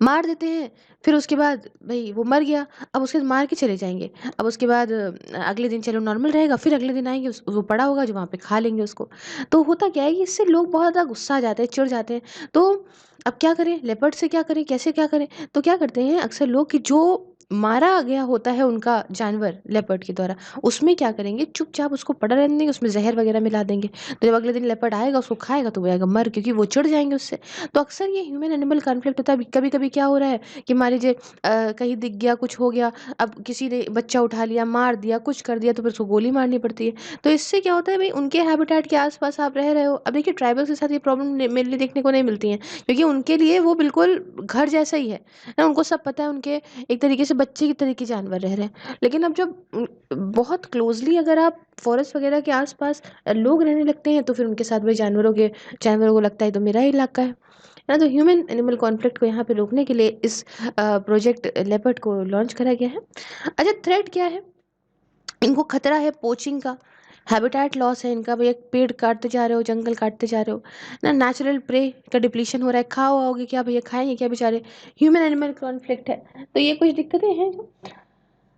मार देते हैं, फिर उसके बाद भई वो मर गया, अब उसके बाद मार के चले जाएँगे। अब उसके बाद अगले दिन चलो नॉर्मल रहेगा, फिर अगले दिन आएँगे वो पड़ा होगा जो वहाँ पे खा लेंगे उसको। तो होता क्या है कि इससे लोग बहुत ज़्यादा गुस्सा आ जाते हैं, चिढ़ जाते हैं। तो अब क्या करें? लेपर्ड से क्या करें? कैसे क्या करें? तो क्या करते हैं अक्सर लोग कि जो मारा गया होता है उनका जानवर लेपर्ड के द्वारा, उसमें क्या करेंगे चुपचाप उसको पड़ा रहने देंगे, उसमें ज़हर वगैरह मिला देंगे। तो जब अगले दिन लेपर्ड आएगा उसको खाएगा तो वो आएगा मर, क्योंकि वो चिढ़ जाएँगे उससे। तो अक्सर ये ह्यूमन एनिमल कॉन्फ्लिक्ट होता है। कभी-कभी क्या हो रहा है कि मान लीजिए कहीं दिख गया, कुछ हो गया, अब किसी ने बच्चा उठा लिया, मार दिया, कुछ कर दिया तो फिर उसको गोली मारनी पड़ती है। तो इससे क्या होता है भई उनके हैबिटेट के आस-पास आप रह रहे हो। अब देखिए ट्राइबल्स के साथ ये प्रॉब्लम मेनली देखने को नहीं मिलती है, क्योंकि उनके लिए वो बिल्कुल घर जैसा ही है ना? उनको सब पता है, उनके एक तरीके से बच्चे की तरह के जानवर रह रहे हैं। लेकिन अब जब बहुत क्लोज़ली अगर आप फॉरेस्ट वगैरह के आस-पास लोग रहने लगते हैं तो फिर उनके साथ भी जानवरों को लगता है ये तो मेरा ही इलाका है ना? तो ह्यूमन एनिमल कॉन्फ्लिक्ट को यहाँ पे रोकने के लिए इस प्रोजेक्ट लेपर्ड को लॉन्च करा गया है। अच्छा, थ्रेट क्या है? इनको खतरा है पोचिंग का, हैबिटेट लॉस है इनका, भई एक पेड़ काटते जा रहे हो, जंगल काटते जा रहे हो, ना नेचुरल प्रे का डिप्लीशन हो रहा है, खाओ-वाओगे क्या भैया, खाएँगे क्या बेचारे? ह्यूमन एनिमल कॉन्फ्लिक्ट है, तो ये कुछ दिक्कतें हैं जो।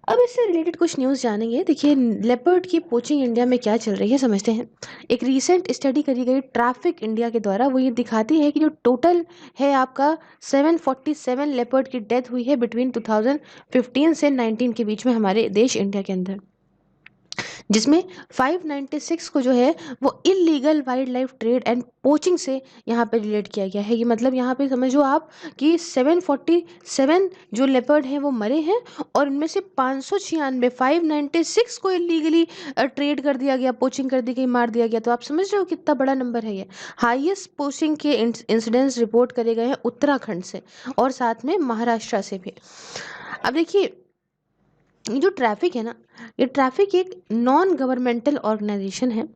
अब इससे रिलेटेड कुछ न्यूज़ जानेंगे। देखिए लेपर्ड की पोचिंग इंडिया में क्या चल रही है समझते हैं। एक रीसेंट स्टडी करी गई ट्रैफिक इंडिया के द्वारा, वो ये दिखाती है कि जो टोटल है आपका 747 लेपर्ड की डेथ हुई है बिटवीन 2015 से 19 के बीच में हमारे देश इंडिया के अंदर। जिसमें 596 को जो है वो illegal wild life trade and poaching से यहाँ पे रिलेट किया गया है। ये मतलब यहाँ पे समझो आप कि 747 जो लेपर्ड हैं वो मरे हैं, और उनमें से 596 596 को इल्लीगली ट्रेड कर दिया गया, पोचिंग कर दी गई, मार दिया गया। तो आप समझ रहे हो कितना बड़ा नंबर है ये। हाईएस्ट पोचिंग के इंसिडेंट्स रिपोर्ट करे गए हैं उत्तराखंड से, और साथ में महाराष्ट्र से भी। अब देखिए ये जो ट्रैफिक है ना, ये ट्रैफिक एक नॉन गवर्नमेंटल ऑर्गेनाइजेशन है,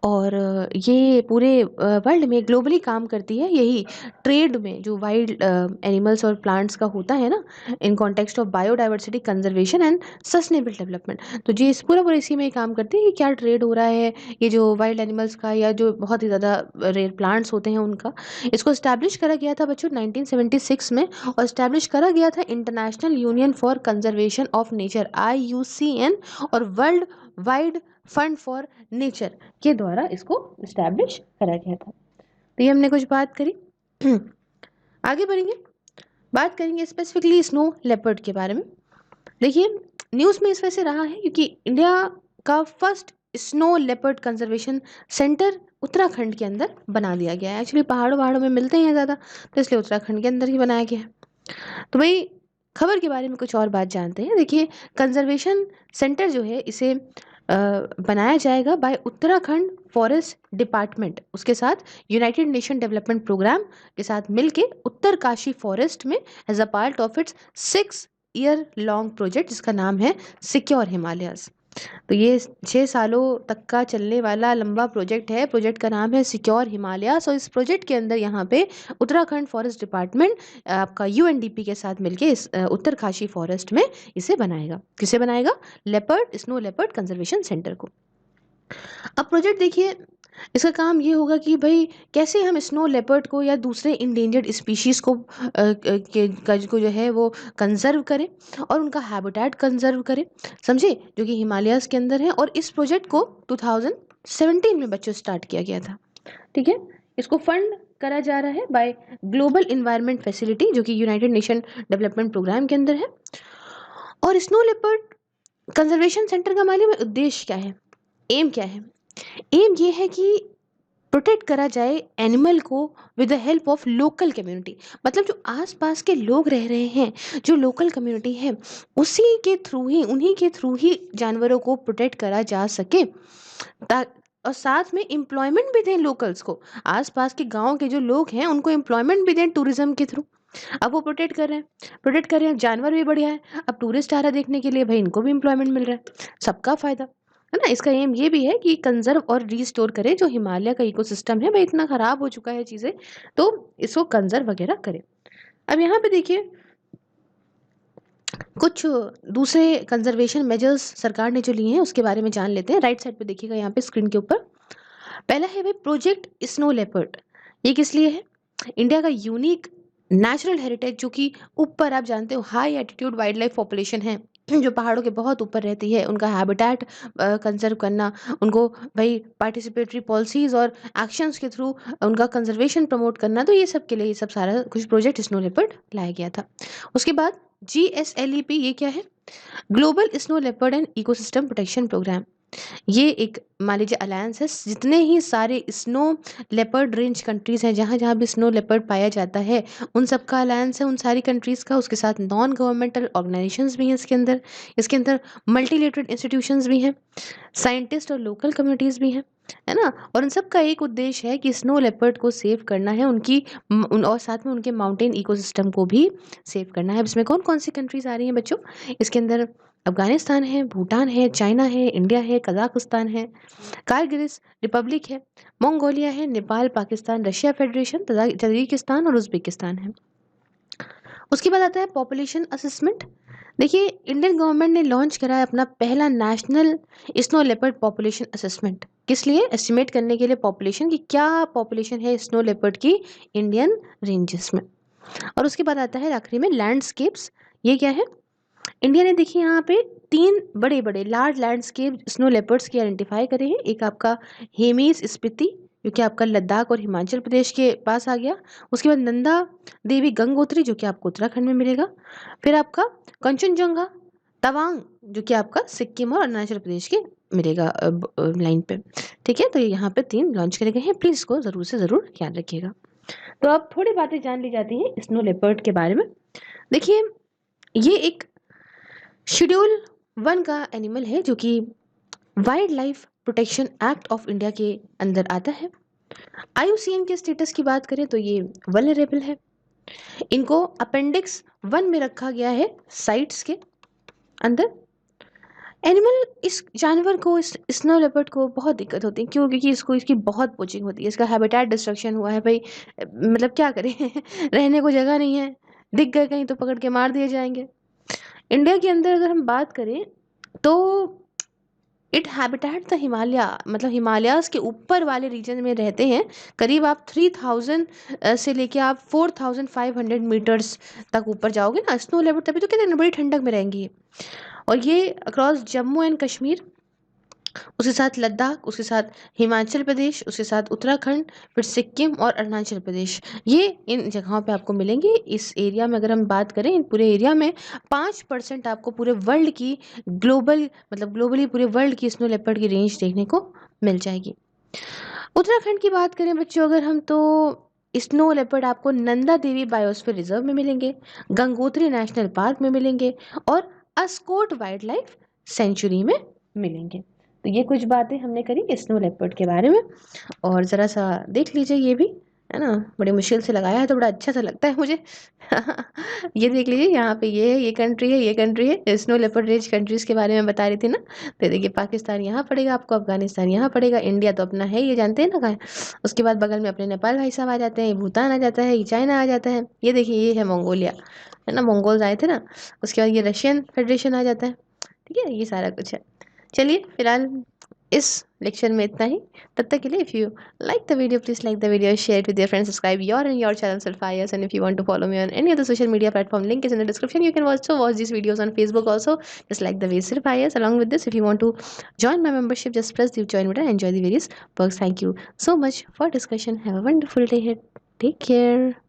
और ये पूरे वर्ल्ड में ग्लोबली काम करती है यही ट्रेड में, जो वाइल्ड एनिमल्स और प्लांट्स का होता है ना, in context of biodiversity conservation and sustainable development. तो जी इस पूरा पूरा इसी में काम करती है कि क्या ट्रेड हो रहा है, ये जो वाइल्ड एनिमल्स का या जो बहुत ही ज़्यादा रेयर प्लांट्स होते हैं उनका। इसको इस्टेब्लिश करा गया था बच्चों 1976 में, और इस्टेब्लिश करा गया था international union for conservation of nature IUCN और world wide fund for nature के द्वारा इसको इस्टेब्लिश करा गया था। तो ये हमने कुछ बात करी। आगे बढ़ेंगे, बात करेंगे स्पेसिफिकली स्नो लेपर्ड के बारे में। देखिए न्यूज़ में इस वजह से रहा है क्योंकि इंडिया का first snow leopard conservation centre Uttarakhand के अंदर बना दिया गया है। एक्चुअली पहाड़ों पहाड़ों में मिलते हैं ज़्यादा, तो इसलिए उत्तराखंड के अंदर ही बनाया गया है। तो भाई खबर के बारे में कुछ और बात जानते हैं। देखिए कंजर्वेशन सेंटर जो है इसे बनाया जाएगा बाय उत्तराखंड फॉरेस्ट डिपार्टमेंट, उसके साथ यूनाइटेड नेशन डेवलपमेंट प्रोग्राम के साथ मिलके उत्तरकाशी फॉरेस्ट में, as a part of its 6 year long project जिसका नाम है सिक्योर हिमालयस। तो ये 6 सालों तक का चलने वाला लंबा प्रोजेक्ट है। प्रोजेक्ट का नाम है सिक्योर हिमालयास, और इस प्रोजेक्ट के अंदर यहाँ पे उत्तराखंड फॉरेस्ट डिपार्टमेंट आपका UNDP के साथ मिलके इस उत्तरकाशी फॉरेस्ट में इसे बनाएगा। किसे बनाएगा? Leopard, snow leopard conservation centre को। अब प्रोजेक्ट देखिए, इसका काम ये होगा कि भाई कैसे हम स्नो लेपर्ड को या दूसरे इंडेंजर्ड स्पीशीज़ को को जो है वो कंजर्व करें और उनका हैबिटेट कंजर्व करें, समझे, जो कि हिमालयाज़ के अंदर है। और इस प्रोजेक्ट को 2017 में बच्चों स्टार्ट किया गया था। ठीक है, इसको फंड करा जा रहा है बाय ग्लोबल इन्वायरमेंट फैसिलिटी, जो कि यूनाइटेड नेशन डेवलपमेंट प्रोग्राम के अंदर है। और स्नो लेपर्ड कंजर्वेशन सेंटर का मालूम है उद्देश्य क्या है, एम क्या है? एम ये है कि प्रोटेक्ट करा जाए एनिमल को with the help of local community. मतलब जो आसपास के लोग रह रहे हैं, जो लोकल कम्युनिटी है, उसी के थ्रू ही, उन्हीं के थ्रू ही जानवरों को प्रोटेक्ट करा जा सके, और साथ में एम्प्लॉयमेंट भी दें लोकल्स को। आसपास के गांव के जो लोग हैं उनको एम्प्लॉयमेंट भी दें टूरिज्म के थ्रू। अब वो प्रोटेक्ट कर रहे हैं, जानवर भी बढ़िया है, अब टूरिस्ट आ रहा है देखने के लिए, भाई इनको भी एम्प्लॉयमेंट मिल रहा है, सबका फायदा है ना। इसका एम ये भी है कि कंजर्व और रीस्टोर करे जो हिमालय का इकोसिस्टम है, भाई इतना खराब हो चुका है चीज़ें, तो इसको कंजर्व वगैरह करे। अब यहाँ पे देखिए कुछ दूसरे कंजर्वेशन मेजर्स सरकार ने जो लिए हैं उसके बारे में जान लेते हैं। राइट साइड पे देखिएगा यहाँ पे स्क्रीन के ऊपर, पहला है भाई प्रोजेक्ट स्नो लेपर्ड। ये किस लिए है? इंडिया का यूनिक नेचुरल हेरिटेज जो कि ऊपर आप जानते हो high attitude wild life population है जो पहाड़ों के बहुत ऊपर रहती है, उनका हैबिटेट कंजर्व करना, उनको भाई पार्टिसिपेटरी पॉलिसीज और एक्शंस के थ्रू उनका कंजर्वेशन प्रमोट करना, तो ये सब के लिए ये सब सारा कुछ प्रोजेक्ट स्नो लेपर्ड लाया गया था। उसके बाद GSLEP, ये क्या है? Global snow leopard and ecosystem protection program. ये एक मान लीजिए अलायंस है, जितने ही सारे स्नो लेपर्ड रेंज कंट्रीज हैं, जहाँ जहाँ भी स्नो लेपर्ड पाया जाता है, उन सब का अलायंस है, उन सारी कंट्रीज का। उसके साथ नॉन गवर्नमेंटल ऑर्गेनाइजेशंस भी हैं इसके अंदर मल्टीलेटरल इंस्टीट्यूशंस भी हैं, साइंटिस्ट और लोकल कम्युनिटीज भी हैं, है ना। और उन सब का एक उद्देश्य है कि स्नो लेपर्ड को सेव करना है, और साथ में उनके माउंटेन इकोसिस्टम को भी सेव करना है। अब इसमें कौन कौन सी कंट्रीज आ रही हैं बच्चों? इसके अंदर अफगानिस्तान है, भूटान है, चाइना है, इंडिया है, कजाकिस्तान है, कारगिलिस रिपब्लिक है, मंगोलिया है, Nepal, Pakistan, Russia federation, Tajikistan और उज्बेकिस्तान है। उसके बाद आता है पॉपुलेशन असेसमेंट। देखिए, इंडियन गवर्नमेंट ने लॉन्च करा है अपना पहला national snow leopard population assessment. किस लिए? एस्टिमेट करने के लिए पॉपुलेशन की क्या पॉपुलेशन है स्नो लेपर्ड की इंडियन रेंजेस में। और उसके बाद आता है आखिरी में लैंडस्केप्स। ये क्या है? इंडिया ने देखिए यहाँ पे 3 बड़े-बड़े लार्ज लैंडस्केप स्नो लेपर्ड्स की आइडेंटिफाई करे हैं। एक आपका हेमिस स्पीति, जो कि आपका लद्दाख और हिमाचल प्रदेश के पास आ गया। उसके बाद नंदा देवी गंगोत्री, जो कि आपको उत्तराखंड में मिलेगा। फिर आपका कंचनजंगा तवांग, जो कि आपका सिक्किम और अरुणाचल प्रदेश के मिलेगा लाइन पे। ठीक है, तो ये यहाँ पे 3 लॉन्च करे गए हैं। प्लीज़ इसको ज़रूर से ज़रूर याद रखिएगा। तो अब थोड़ी बातें जान ली जाती हैं स्नो लेपर्ड के बारे में। देखिए, ये एक शेड्यूल 1 का एनिमल है, जो कि wild life protection act of India के अंदर आता है। IUCN के स्टेटस की बात करें तो ये वल्नरेबल है। इनको अपेंडिक्स 1 में रखा गया है साइट्स के अंदर। एनिमल, इस जानवर को, इस स्नो लेपर्ड को बहुत दिक्कत होती है। क्यों? क्योंकि इसकी बहुत पोचिंग होती है, इसका हैबिटेट डिस्ट्रक्शन हुआ है भाई। मतलब क्या करें रहने को जगह नहीं है, दिख गए कहीं तो पकड़ के मार दिए जाएंगे। इंडिया के अंदर अगर हम बात करें तो इट हैबिटेट द हिमालय, मतलब हिमालयाज़ के ऊपर वाले रीजन में रहते हैं। करीब आप 3000 से लेके आप 4500 मीटर्स तक ऊपर जाओगे ना स्नो लेवल, तभी तो कहते हैं ना बड़ी ठंडक में रहेंगी ये। और ये अक्रॉस जम्मू एंड कश्मीर, उसके साथ लद्दाख, उसके साथ हिमाचल प्रदेश, उसके साथ उत्तराखंड, फिर सिक्किम और अरुणाचल प्रदेश, ये इन जगहों पे आपको मिलेंगे। इस एरिया में अगर हम बात करें, इन पूरे एरिया में 5% आपको पूरे वर्ल्ड की ग्लोबली पूरे वर्ल्ड की स्नो लेपर्ड की रेंज देखने को मिल जाएगी। उत्तराखंड की बात करें बच्चों अगर हम, तो स्नो लेपर्ड आपको नंदा देवी बायोस्फीयर रिजर्व में मिलेंगे, गंगोत्री नेशनल पार्क में मिलेंगे और अस्कोट वाइल्ड लाइफ सेंचुरी में मिलेंगे। तो ये कुछ बातें हमने करी स्नो लेपर्ड के बारे में, और ज़रा सा देख लीजिए ये भी, है ना। बड़ी मुश्किल से लगाया है तो बड़ा अच्छा सा लगता है मुझे ये देख लीजिए, यहाँ पे ये है, ये कंट्री है, ये कंट्री है। स्नो लेपर्ड रेंज कंट्रीज़ के बारे में बता रही थी ना। तो देखिए, पाकिस्तान यहाँ पड़ेगा आपको, अफगानिस्तान यहाँ पड़ेगा, इंडिया तो अपना है, ये जानते हैं ना कहाँ है। उसके बाद बगल में अपने नेपाल भाई साहब आ जाते हैं, ये भूटान आ जाता है, ये चाइना आ जाता है। ये देखिए, ये है मंगोलिया, है ना, मंगोल्स आए थे ना। उसके बाद ये रशियन फेडरेशन आ जाता है। ठीक है, ये सारा कुछ है। चलिए फिलहाल इस लेक्चर में इतना ही। तब तक के लिए, if you like the video, please like the video, share it with your friends, subscribe your channel Sulfires, and if you want to follow me on any other social media platform, link is in the description. You can also watch these videos on Facebook also, just like the way Sulfires. Along with this, if you want to join my membership, just press the join button and enjoy the various perks. Thank you so much for discussion. Have a wonderful day ahead. Take care.